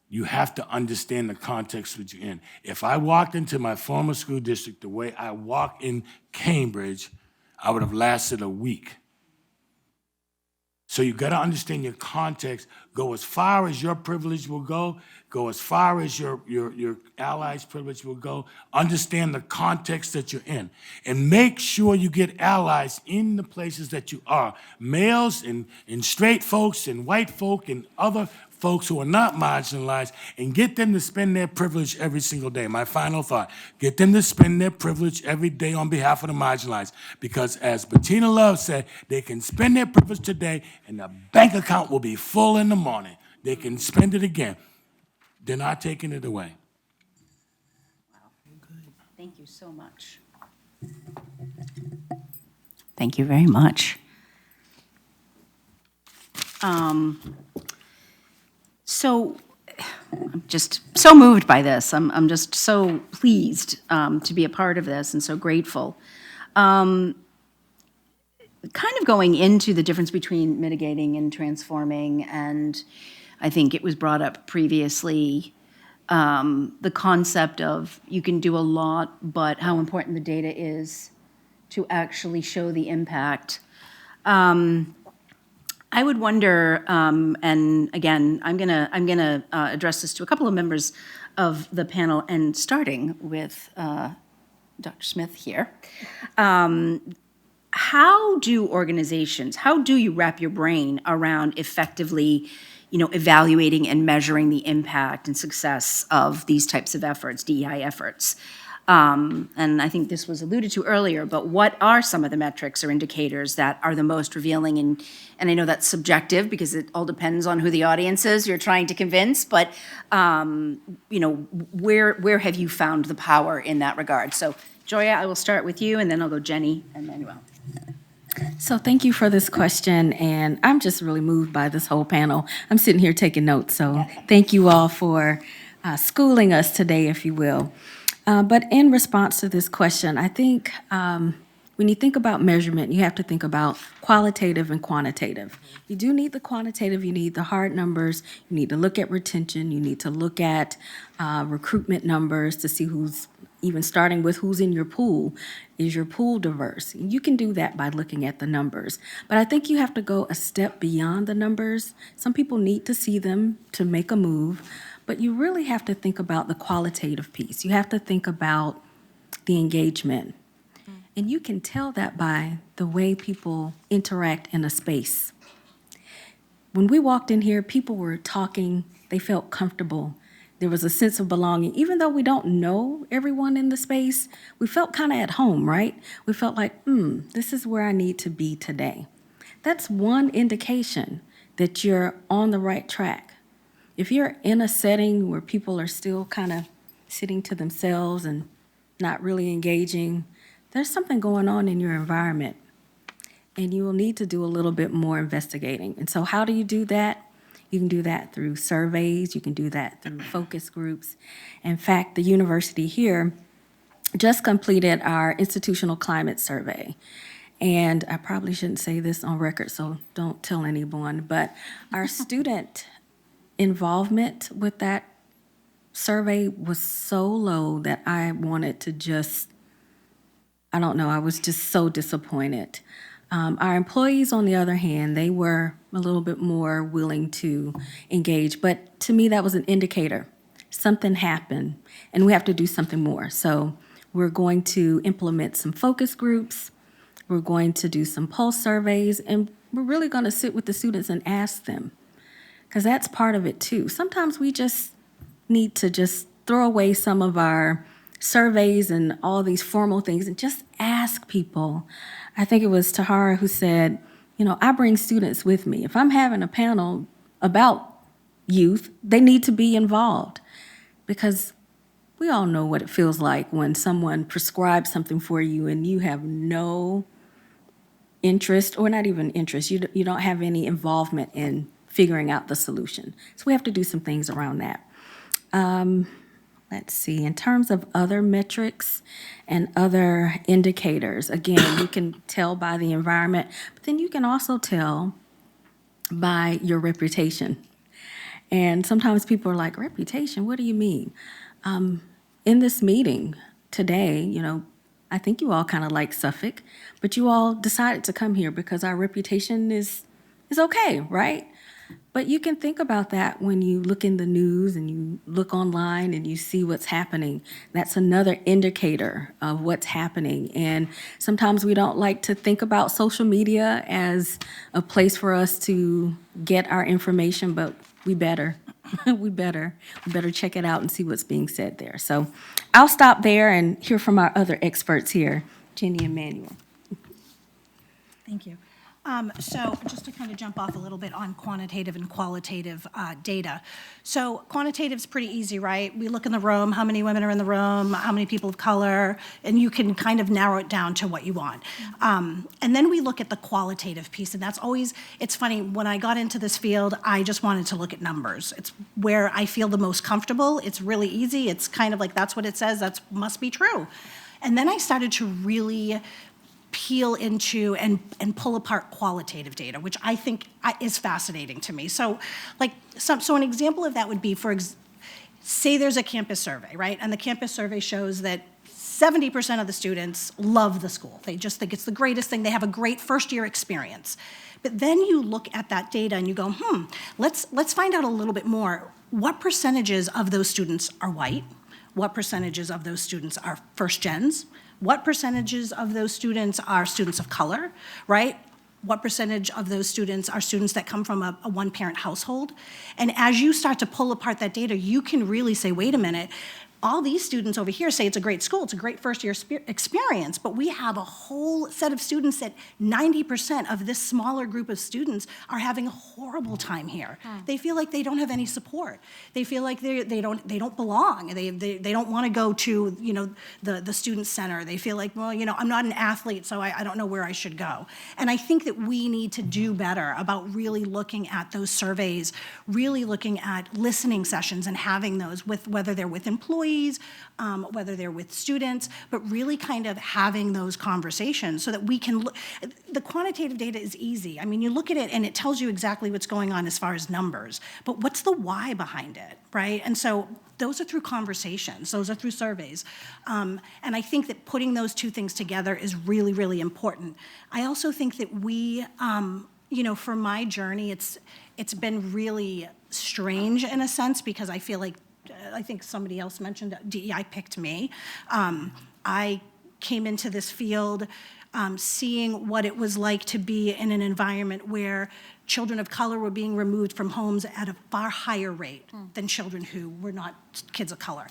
you have to understand the context which you're in. If I walked into my former school district the way I walk in Cambridge, I would have lasted a week. So you got to understand your context. Go as far as your privilege will go as far as your allies' privilege will go. Understand the context that you're in. And make sure you get allies in the places that you are. Males and straight folks and white folk and other folks who are not marginalized, and get them to spend their privilege every single day. My final thought, get them to spend their privilege every day on behalf of the marginalized. Because as Bettina Love said, they can spend their privilege today and the bank account will be full in the morning. They can spend it again. They're not taking it away. Thank you so much. Thank you very much. So I'm just so moved by this. I'm just so pleased to be a part of this and so grateful. Kind of going into the difference between mitigating and transforming, and I think it was brought up previously, the concept of you can do a lot, but how important the data is to actually show the impact. I would wonder, and again, I'm gonna address this to a couple of members of the panel, and starting with Dr. Smith here. How do organizations, how do you wrap your brain around effectively, evaluating and measuring the impact and success of these types of efforts, DEI efforts? And I think this was alluded to earlier, but what are some of the metrics or indicators that are the most revealing? And I know that's subjective because it all depends on who the audience is you're trying to convince, but where have you found the power in that regard? So Joya, I will start with you, and then I'll go Jenny and Manuel. So thank you for this question, and I'm just really moved by this whole panel. I'm sitting here taking notes, so thank you all for schooling us today, if you will. But in response to this question, I think when you think about measurement, you have to think about qualitative and quantitative. You do need the quantitative, you need the hard numbers, you need to look at retention, you need to look at recruitment numbers to see who's, even starting with who's in your pool. Is your pool diverse? You can do that by looking at the numbers. But I think you have to go a step beyond the numbers. Some people need to see them to make a move, but you really have to think about the qualitative piece. You have to think about the engagement. And you can tell that by the way people interact in a space. When we walked in here, people were talking, they felt comfortable. There was a sense of belonging. Even though we don't know everyone in the space, we felt kind of at home, right? We felt like, this is where I need to be today. That's one indication that you're on the right track. If you're in a setting where people are still kind of sitting to themselves and not really engaging, there's something going on in your environment, and you will need to do a little bit more investigating. And so how do you do that? You can do that through surveys. You can do that through focus groups. In fact, the university here just completed our institutional climate survey. And I probably shouldn't say this on record, so don't tell anyone, but our student involvement with that survey was so low that I wanted to just, I don't know, I was just so disappointed. Our employees, on the other hand, they were a little bit more willing to engage, but to me that was an indicator. Something happened, and we have to do something more. So we're going to implement some focus groups, we're going to do some pulse surveys, and we're really going to sit with the students and ask them, because that's part of it too. Sometimes we just need to just throw away some of our surveys and all these formal things and just ask people. I think it was Tahara who said, I bring students with me. If I'm having a panel about youth, they need to be involved, because we all know what it feels like when someone prescribes something for you and you have no interest, or not even interest, you don't have any involvement in figuring out the solution. So we have to do some things around that. Let's see, in terms of other metrics and other indicators, again, you can tell by the environment, but then you can also tell by your reputation. And sometimes people are like, reputation, what do you mean? In this meeting today, I think you all kind of like Suffolk, but you all decided to come here because our reputation is is okay, right? But you can think about that when you look in the news and you look online and you see what's happening. That's another indicator of what's happening. And sometimes we don't like to think about social media as a place for us to get our information, but we better. We better check it out and see what's being said there. So I'll stop there and hear from our other experts here, Jenny and Manuel. Thank you. So just to kind of jump off a little bit on quantitative and qualitative data. So quantitative is pretty easy, right? We look in the room, how many women are in the room, how many people of color, and you can kind of narrow it down to what you want. And then we look at the qualitative piece, and that's always, it's funny, when I got into this field, I just wanted to look at numbers. It's where I feel the most comfortable. It's really easy. It's kind of like, that's what it says, that must be true. And then I started to really peel into and pull apart qualitative data, which I think is fascinating to me. So an example of that would be, say there's a campus survey, right? And the campus survey shows that 70% of the students love the school. They just think it's the greatest thing. They have a great first-year experience. But then you look at that data and you go, let's find out a little bit more. What percentages of those students are white? What percentages of those students are first gens? What percentages of those students are students of color, right? What percentage of those students are students that come from a one-parent household? And as you start to pull apart that data, you can really say, wait a minute, all these students over here say it's a great school, it's a great first-year experience, but we have a whole set of students that 90% of this smaller group of students are having a horrible time here. They feel like they don't have any support. They feel like they don't belong. They don't want to go to the student center. They feel like, well, I'm not an athlete, so I don't know where I should go. And I think that we need to do better about really looking at those surveys, really looking at listening sessions and having those with, whether they're with employees, whether they're with students, but really kind of having those conversations so that we can look. The quantitative data is easy. I mean, you look at it and it tells you exactly what's going on as far as numbers, but what's the why behind it, right? And so those are through conversations, those are through surveys. And I think that putting those two things together is really, really important. I also think that we, for my journey, it's been really strange in a sense because I feel like, I think somebody else mentioned DEI picked me. I came into this field seeing what it was like to be in an environment where children of color were being removed from homes at a far higher rate than children who were not kids of color,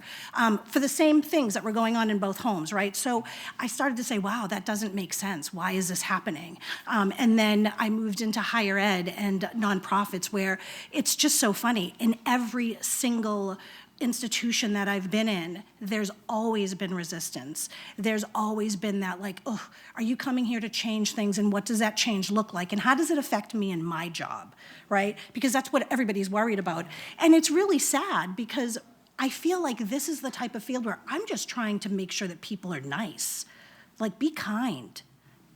for the same things that were going on in both homes, right? So I started to say, wow, that doesn't make sense. Why is this happening? And then I moved into higher ed and nonprofits where it's just so funny. In every single institution that I've been in, there's always been resistance. There's always been that like, oh, are you coming here to change things and what does that change look like? And how does it affect me in my job, right? Because that's what everybody's worried about. And it's really sad because I feel like this is the type of field where I'm just trying to make sure that people are nice. Like, be kind,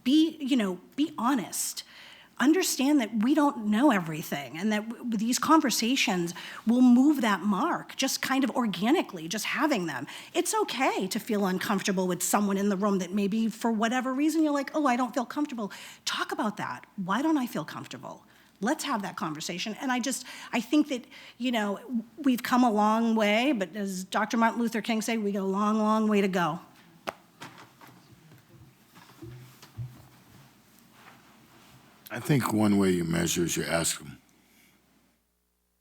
be honest. Understand that we don't know everything and that these conversations will move that mark just kind of organically, just having them. It's okay to feel uncomfortable with someone in the room that maybe for whatever reason you're like, oh, I don't feel comfortable. Talk about that. Why don't I feel comfortable? Let's have that conversation. And I think that, we've come a long way, but as Dr. Martin Luther King said, we got a long, long way to go. I think one way you measure is you ask them.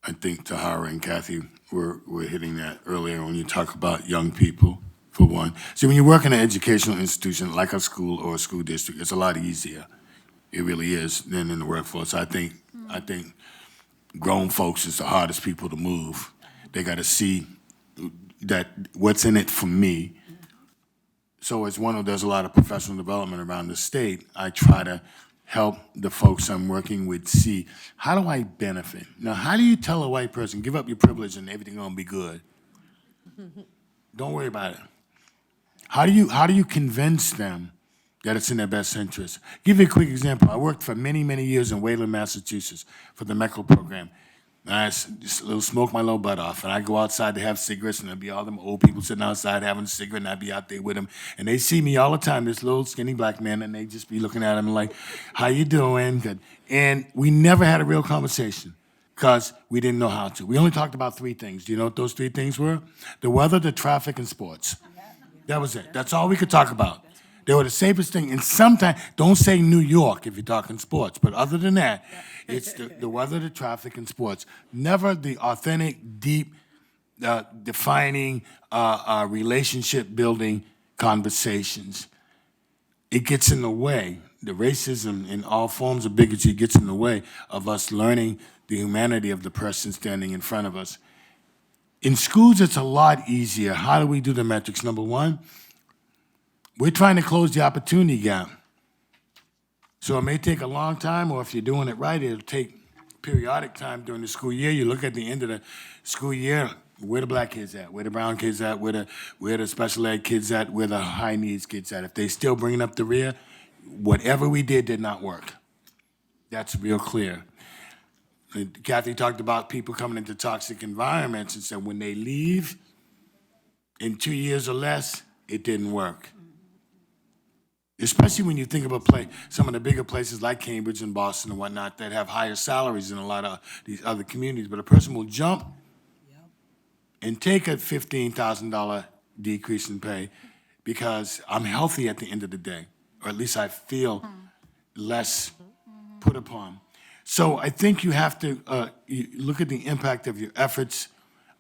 I think Tahara and Kathy were hitting that earlier when you talk about young people, for one. See, when you work in an educational institution like a school or a school district, it's a lot easier. It really is than in the workforce. I think grown folks is the hardest people to move. They got to see that what's in it for me. So as there's a lot of professional development around the state, I try to help the folks I'm working with see, how do I benefit? Now, how do you tell a white person, give up your privilege and everything's gonna be good? Don't worry about it. How do you convince them that it's in their best interest? Give you a quick example. I worked for many, many years in Wayland, Massachusetts for the MECL program. And I just a little smoke my little butt off, and I go outside to have cigarettes, and there'd be all them old people sitting outside having a cigarette, and I'd be out there with them, and they see me all the time, this little skinny black man, and they just be looking at him like, "How you doing?" Good. And we never had a real conversation because we didn't know how to. We only talked about three things. Do you know what those three things were? The weather, the traffic, and sports. That was it. That's all we could talk about. They were the safest thing. And sometimes, don't say New York if you're talking sports, but other than that, it's the weather, the traffic, and sports. Never the authentic, deep, defining, relationship-building conversations. It gets in the way. The racism and all forms of bigotry gets in the way of us learning the humanity of the person standing in front of us. In schools, it's a lot easier. How do we do the metrics? Number one, we're trying to close the opportunity gap. So it may take a long time, or if you're doing it right, it'll take periodic time during the school year. You look at the end of the school year, where the black kids at, where the brown kids at, where the special ed kids at, where the high needs kids at. If they still bringing up the rear, whatever we did not work. That's real clear. And Kathy talked about people coming into toxic environments and said when they leave in 2 years or less, it didn't work. Especially when you think about some of the bigger places like Cambridge and Boston and whatnot that have higher salaries than a lot of these other communities. But a person will jump and take a $15,000 decrease in pay because I'm healthy at the end of the day, or at least I feel less put upon. So I think you have to you look at the impact of your efforts.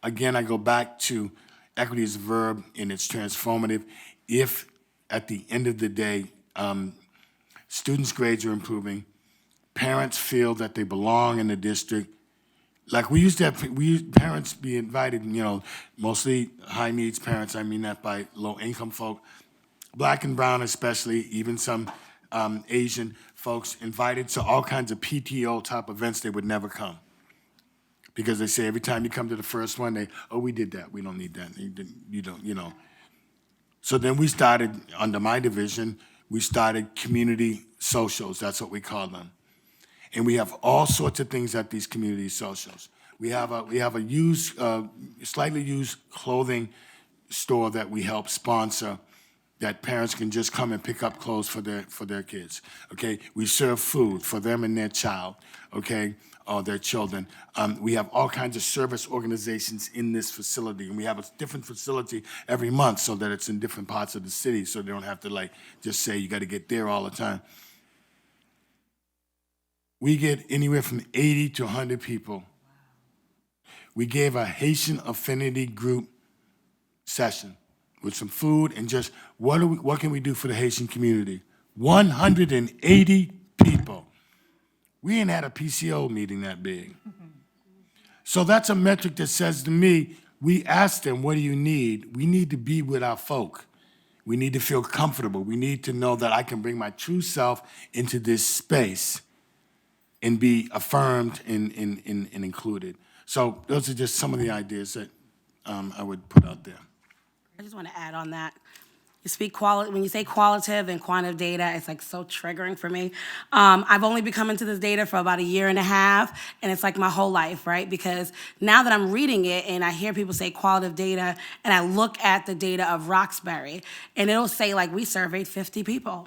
Again, I go back to equity as a verb and it's transformative. If at the end of the day, students' grades are improving, parents feel that they belong in the district. Like we used to have, parents be invited, mostly high needs parents, I mean that by low income folk, black and brown especially, even some Asian folks invited to all kinds of PTO type events. They would never come because they say every time you come to the first one, we did that, we don't need that, you don't. So then we started, under my division, we started community socials, that's what we call them. And we have all sorts of things at these community socials. We have a used, slightly used clothing store that we help sponsor that parents can just come and pick up clothes for their kids, okay? We serve food for them and their child, okay, or their children. We have all kinds of service organizations in this facility, and we have a different facility every month so that it's in different parts of the city so they don't have to just say you gotta get there all the time. We get anywhere from 80 to 100 people. We gave a Haitian affinity group session with some food and just what can we do for the Haitian community? 180 people. We ain't had a PCO meeting that big. So that's a metric that says to me, we ask them, what do you need? We need to be with our folk. We need to feel comfortable. We need to know that I can bring my true self into this space and be affirmed and included. So those are just some of the ideas that I would put out there. I just want to add on that. When you say qualitative and quantitative data, it's so triggering for me. I've only been coming to this data for about a year and a half, and it's my whole life, right? Because now that I'm reading it and I hear people say qualitative data, and I look at the data of Roxbury, and it'll say we surveyed 50 people.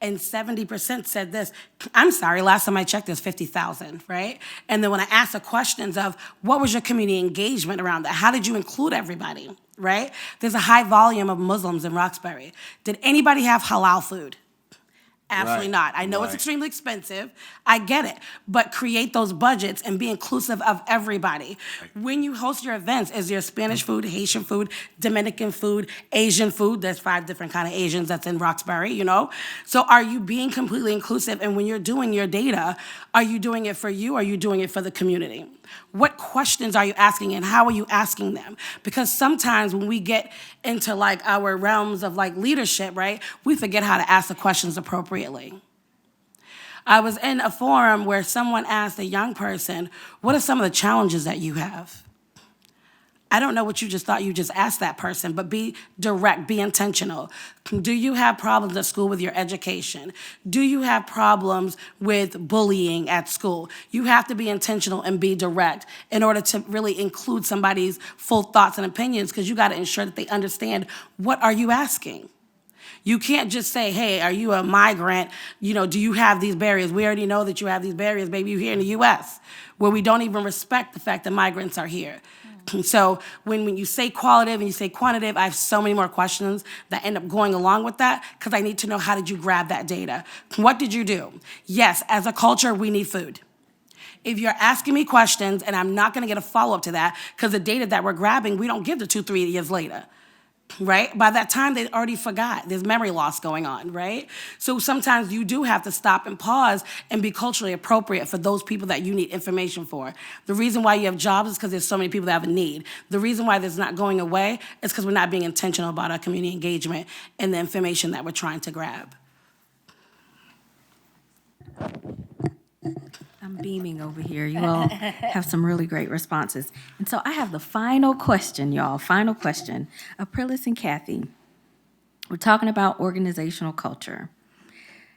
And 70% said this. I'm sorry, last time I checked, there's 50,000, right? And then when I asked the questions of what was your community engagement around that? How did you include everybody, right? There's a high volume of Muslims in Roxbury. Did anybody have halal food? Absolutely not. I know it's extremely expensive. I get it. But create those budgets and be inclusive of everybody. When you host your events, is there Spanish food, Haitian food, Dominican food, Asian food? There's 5 different kind of Asians that's in Roxbury, So are you being completely inclusive? And when you're doing your data, are you doing it for you or are you doing it for the community? What questions are you asking and how are you asking them? Because sometimes when we get into our realms of leadership, right, we forget how to ask the questions appropriately. I was in a forum where someone asked a young person, what are some of the challenges that you have? I don't know what you just thought you just asked that person, but be direct, be intentional. Do you have problems at school with your education? Do you have problems with bullying at school? You have to be intentional and be direct in order to really include somebody's full thoughts and opinions, because you got to ensure that they understand what are you asking. You can't just say, hey, are you a migrant? Do you have these barriers? We already know that you have these barriers. Maybe you're here in the U.S., where we don't even respect the fact that migrants are here. So when you say qualitative and you say quantitative, I have so many more questions that end up going along with that, because I need to know, how did you grab that data? What did you do? Yes, as a culture, we need food. If you're asking me questions and I'm not going to get a follow-up to that, because the data that we're grabbing, we don't give to 2-3 years later. Right? By that time, they already forgot. There's memory loss going on, right? So sometimes you do have to stop and pause and be culturally appropriate for those people that you need information for. The reason why you have jobs is because there's so many people that have a need. The reason why this is not going away is because we're not being intentional about our community engagement and the information that we're trying to grab. I'm beaming over here. You all have some really great responses. And so I have the final question, y'all. Final question. Aprilis and Kathy, we're talking about organizational culture.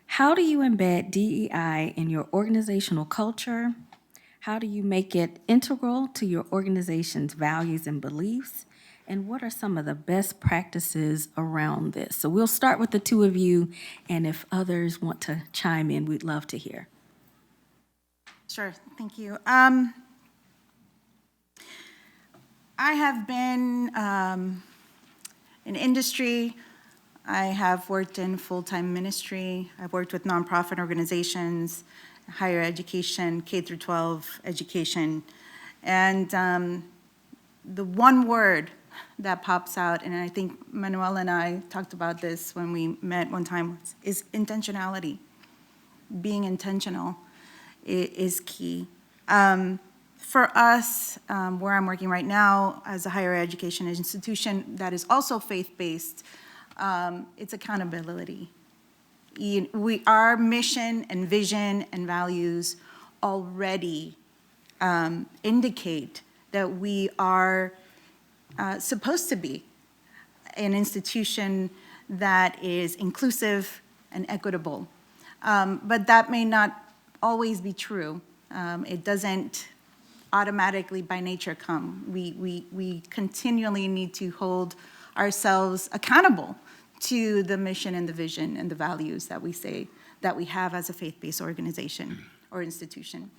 How do you embed DEI in your organizational culture? How do you make it integral to your organization's values and beliefs? And what are some of the best practices around this? So we'll start with the two of you, and if others want to chime in, we'd love to hear. Sure, thank you. I have been in industry. I have worked in full-time ministry. I've worked with nonprofit organizations, higher education, K through 12 education. And the one word that pops out, and I think Manuel and I talked about this when we met one time, is intentionality. Being intentional is key. For us, where I'm working right now as a higher education institution that is also faith-based, it's accountability. Our mission and vision and values already indicate that we are supposed to be an institution that is inclusive and equitable. But that may not always be true. It doesn't automatically by nature come. We continually need to hold ourselves accountable to the mission and the vision and the values that we say that we have as a faith-based organization or institution.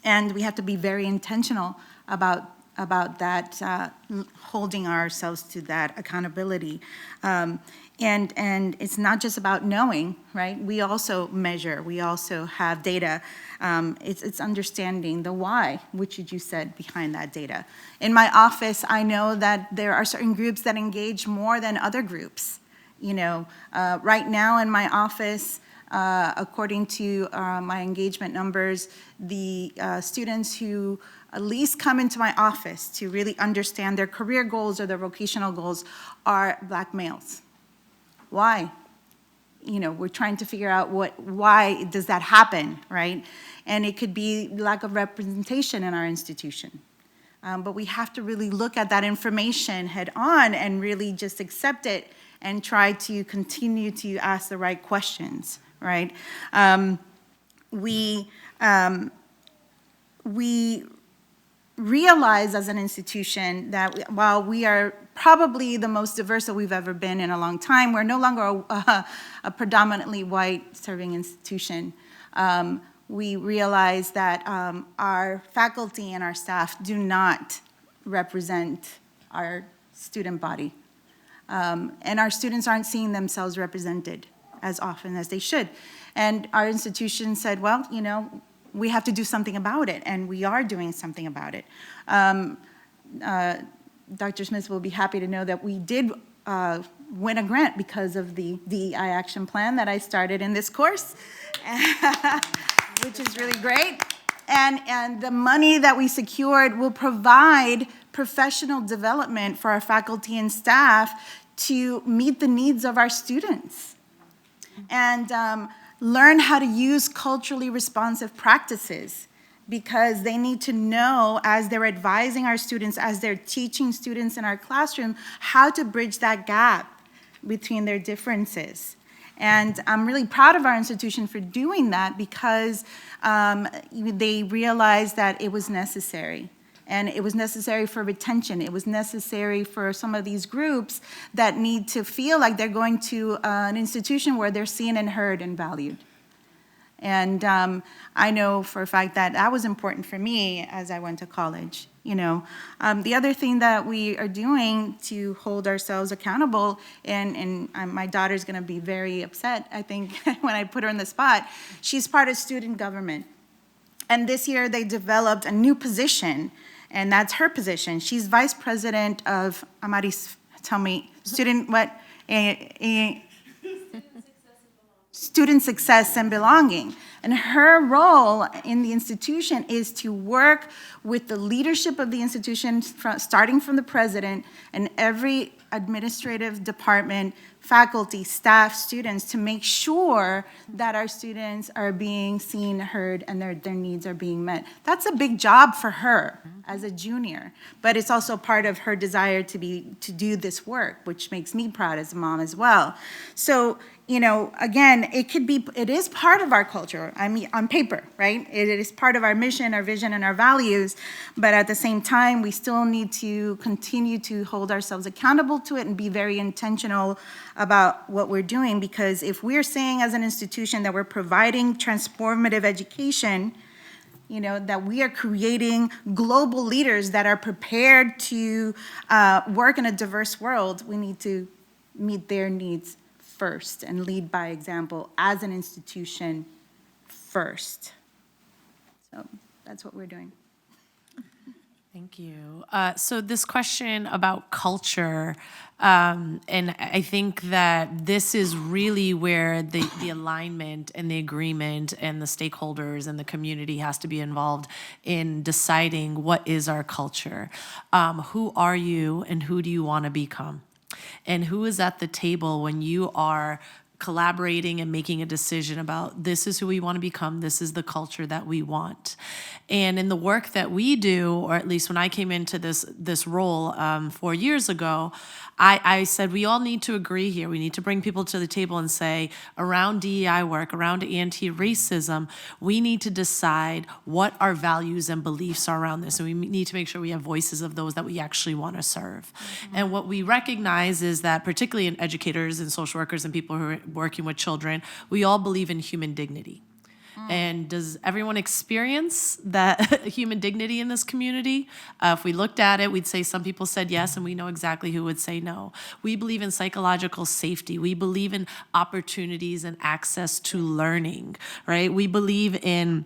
And we have to be very intentional about that, holding ourselves to that accountability. And it's not just about knowing, right? We also measure, we also have data. It's understanding the why, which you said, behind that data. In my office, I know that there are certain groups that engage more than other groups. Right now in my office, according to my engagement numbers, the students who at least come into my office to really understand their career goals or their vocational goals are Black males. Why? We're trying to figure out why does that happen, right? And it could be lack of representation in our institution. But we have to really look at that information head on and really just accept it and try to continue to ask the right questions, right? We realize as an institution that while we are probably the most diverse that we've ever been in a long time, we're no longer a predominantly white serving institution. We realize that our faculty and our staff do not represent our student body. And our students aren't seeing themselves represented as often as they should. And our institution said, well, we have to do something about it, and we are doing something about it. Dr. Smith will be happy to know that we did win a grant because of the DEI action plan that I started in this course, which is really great. And the money that we secured will provide professional development for our faculty and staff to meet the needs of our students. And learn how to use culturally responsive practices because they need to know, as they're advising our students, as they're teaching students in our classroom, how to bridge that gap between their differences. And I'm really proud of our institution for doing that, because they realized that it was necessary. And it was necessary for retention. It was necessary for some of these groups that need to feel like they're going to an institution where they're seen and heard and valued. And I know for a fact that that was important for me as I went to college. The other thing that we are doing to hold ourselves accountable, and my daughter's going to be very upset, I think, when I put her on the spot. She's part of student government. And this year they developed a new position, and that's her position. She's vice president of, Amaris, tell me, student what? Student success and belonging. And her role in the institution is to work with the leadership of the institution, starting from the president and every administrative department, faculty, staff, students, to make sure that our students are being seen, heard, and their needs are being met. That's a big job for her as a junior, but it's also part of her desire to do this work, which makes me proud as a mom as well. So, again, it is part of our culture. I mean, on paper, right? It is part of our mission, our vision, and our values, but at the same time, we still need to continue to hold ourselves accountable to it and be very intentional about what we're doing, because if we're saying as an institution that we're providing transformative education, that we are creating global leaders that are prepared to work in a diverse world, we need to meet their needs first and lead by example as an institution first. So that's what we're doing. Thank you. So this question about culture, and I think that this is really where the alignment and the agreement and the stakeholders and the community has to be involved in deciding what is our culture. Who are you and who do you want to become? And who is at the table when you are collaborating and making a decision about this is who we want to become, this is the culture that we want. And in the work that we do, or at least when I came into this role 4 years ago, I said we all need to agree here. We need to bring people to the table and say, around DEI work, around anti-racism, we need to decide what our values and beliefs are around this. And we need to make sure we have voices of those that we actually want to serve. Mm-hmm. And what we recognize is that, particularly in educators and social workers and people who are working with children, we all believe in human dignity. And does everyone experience that human dignity in this community? If we looked at it, we'd say some people said yes, and we know exactly who would say no. We believe in psychological safety. We believe in opportunities and access to learning, right? We believe in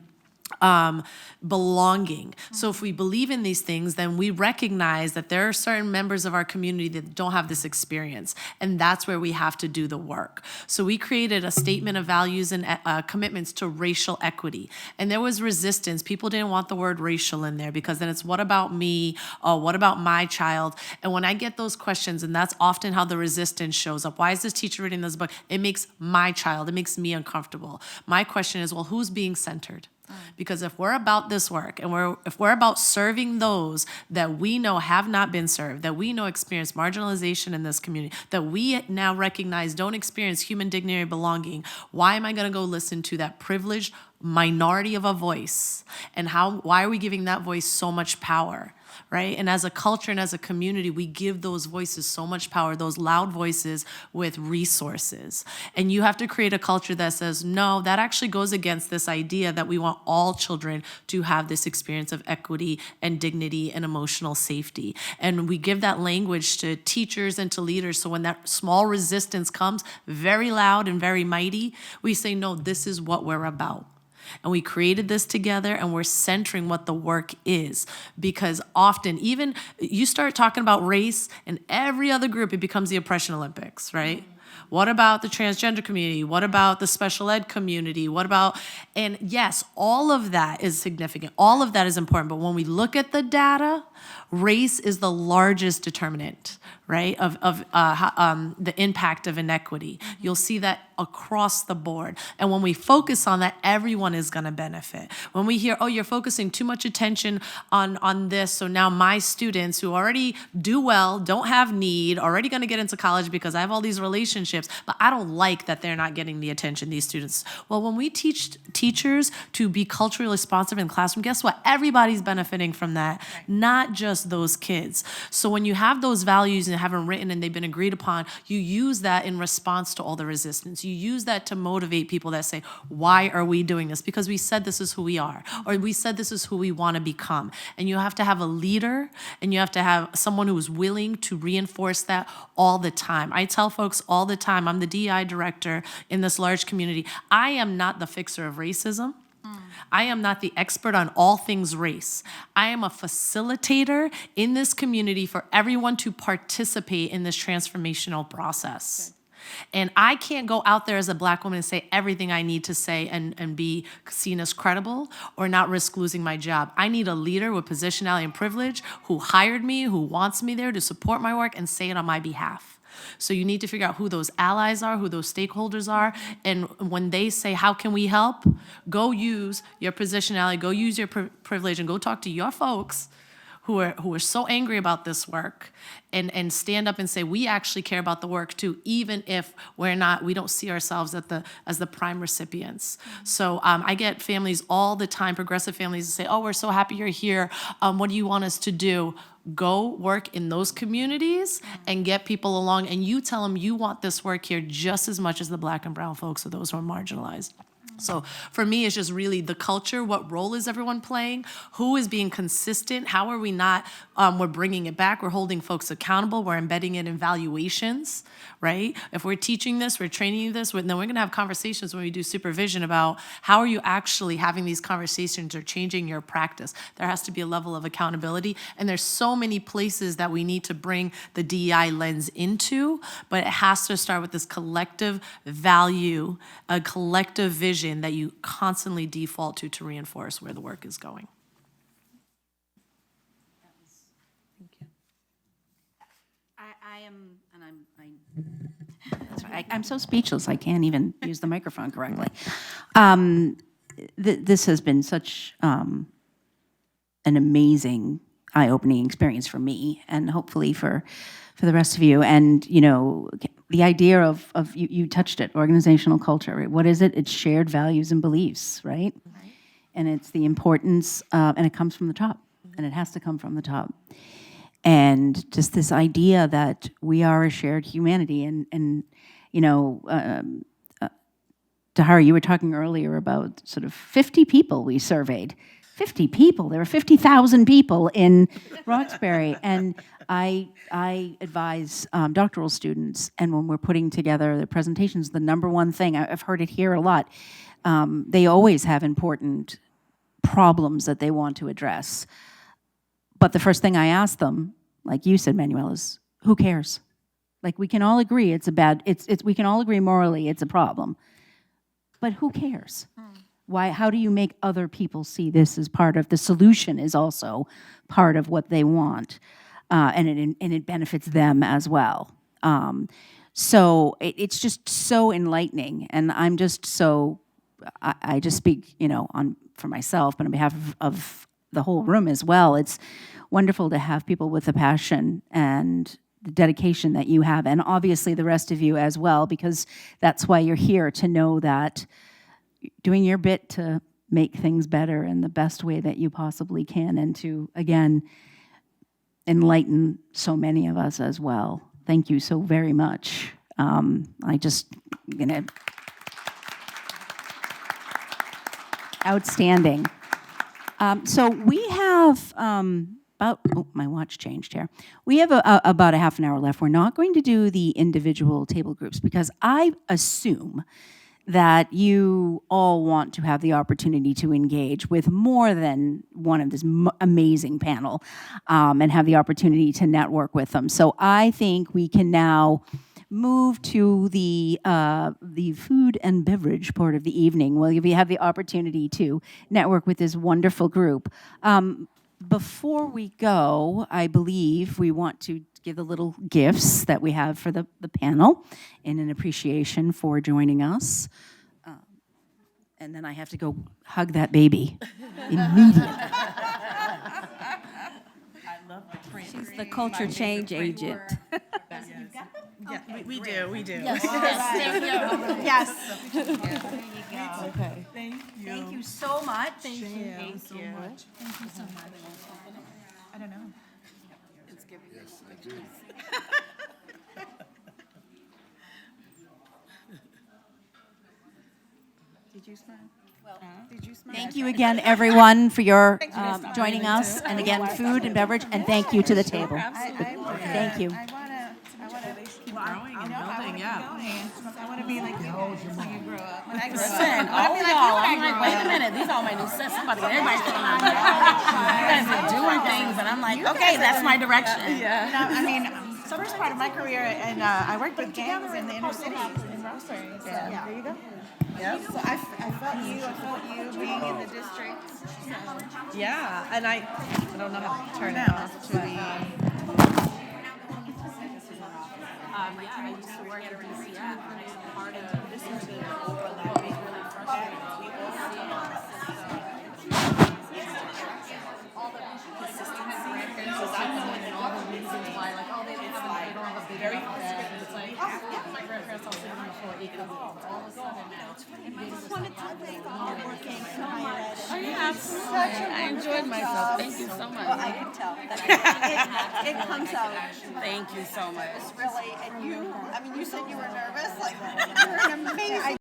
belonging. So if we believe in these things, then we recognize that there are certain members of our community that don't have this experience, and that's where we have to do the work. So we created a statement of values and commitments to racial equity, and there was resistance. People didn't want the word racial in there because then it's what about me, or what about my child? And when I get those questions, and that's often how the resistance shows up, why is this teacher reading this book? It makes my child, it makes me uncomfortable. My question is, well, who's being centered? Because if we're about this work and if we're about serving those that we know have not been served, that we know experience marginalization in this community, that we now recognize don't experience human dignity or belonging, why am I going to go listen to that privileged minority of a voice? And why are we giving that voice so much power? Right? And as a culture and as a community, we give those voices so much power, those loud voices with resources. And you have to create a culture that says, no, that actually goes against this idea that we want all children to have this experience of equity and dignity and emotional safety. And we give that language to teachers and to leaders. So when that small resistance comes, very loud and very mighty, we say, no, this is what we're about. And we created this together, and we're centering what the work is. Because often, even you start talking about race, and every other group, it becomes the Oppression Olympics, right? What about the transgender community? What about the special ed community? And yes, all of that is significant. All of that is important. But when we look at the data, race is the largest determinant, right, of the impact of inequity. You'll see that across the board. And when we focus on that, everyone is going to benefit. When we hear, oh, you're focusing too much attention on this, so now my students who already do well, don't have need, already going to get into college because I have all these relationships, but I don't like that they're not getting the attention, these students. Well, when we teach teachers to be culturally responsive in classroom, guess what? Everybody's benefiting from that, not just those kids. So when you have those values and have them written and they've been agreed upon, you use that in response to all the resistance. You use that to motivate people that say, why are we doing this? Because we said this is who we are, or we said this is who we want to become. And you have to have a leader, and you have to have someone who is willing to reinforce that all the time. I tell folks all the time, I'm the DEI director in this large community. I am not the fixer of racism. I am not the expert on all things race. I am a facilitator in this community for everyone to participate in this transformational process. And I can't go out there as a Black woman and say everything I need to say and be seen as credible or not risk losing my job. I need a leader with positionality and privilege who hired me, who wants me there to support my work and say it on my behalf. So you need to figure out who those allies are, who those stakeholders are, and when they say, how can we help? Go use your positionality, go use your privilege, and go talk to your folks who are so angry about this work, and stand up and say, we actually care about the work too, even if we don't see ourselves as the prime recipients. So I get families all the time, progressive families, that say, oh, we're so happy you're here. What do you want us to do? Go work in those communities and get people along, and you tell them you want this work here just as much as the Black and brown folks or those who are marginalized. So for me, it's just really the culture. What role is everyone playing? Who is being consistent? How are we not, we're bringing it back. We're holding folks accountable. We're embedding it in evaluations, right? If we're teaching this, we're training you this, then we're going to have conversations when we do supervision about how are you actually having these conversations or changing your practice. There has to be a level of accountability. And there's so many places that we need to bring the DEI lens into, but it has to start with this collective value, a collective vision that you constantly default to reinforce where the work is going. I'm so speechless, I can't even use the microphone correctly. This has been such an amazing, eye-opening experience for me, and hopefully for the rest of you. And, you know, the idea of you touched it, organizational culture, right? What is it? It's shared values and beliefs, right? And it's the importance, and it comes from the top, and it has to come from the top. And just this idea that we are a shared humanity, and you know, Tahara, you were talking earlier about sort of 50 people we surveyed. 50 people. There were 50,000 people in Roxbury, and I advise doctoral students, and when we're putting together the presentations, the number one thing, I've heard it here a lot, they always have important problems that they want to address. But the first thing I ask them, like you said, Manuel, is who cares? Like, we can all agree we can all agree morally it's a problem, but who cares? Why? How do you make other people see this as part of the solution is also part of what they want, and it benefits them as well. So it's just so enlightening, and I'm just so, I just speak, you know, for myself, but on behalf of the whole room as well. It's wonderful to have people with the passion and the dedication that you have, and obviously the rest of you as well, because that's why you're here, to know that doing your bit to make things better in the best way that you possibly can, and to, again, enlighten so many of us as well. Thank you so very much. Outstanding. So we have my watch changed here. We have about a half an hour left. We're not going to do the individual table groups because I assume that you all want to have the opportunity to engage with more than one of this amazing panel, and have the opportunity to network with them. So I think we can now move to the food and beverage part of the evening, where we have the opportunity to network with this wonderful group. Before we go, I believe we want to give the little gifts that we have for the panel in an appreciation for joining us. And then I have to go hug that baby immediately. She's the culture change agent. We do, we do. Yes. Okay. Thank you so much. Thank you. So much. I don't know. Yes, I do. Did you smile? Did you smile? Thank you again, everyone, for your joining us, and again, food and beverage, and thank you to the table. Thank you. Growing and building, yeah. I want to be like you guys when you grow up. Listen, all y'all, I'm like, wait a minute, these all my new sets. Somebody, everybody's putting on me. You guys are doing things, and I'm like, okay, that's my direction. I mean, the first part of my career, and I worked with gangs in the inner cities in Roxbury. So there you go. Yep. So I felt you being in the district. Yeah, and I don't know how to turn it off. I used to work at DCF, and it's part of this is what made really frustrating. We all see all the consistency, because I'm and all the reasons why, like, oh, they don't have a big very bed. It's like, my grandparents all sitting on the floor eating all of a sudden now. I just wanted to thank all working so much. Oh, yeah, absolutely. I enjoyed myself. Thank you so much. Well, I can tell that it comes out. Thank you so much. Really, and you, I mean, you said you were nervous, like, you're an amazing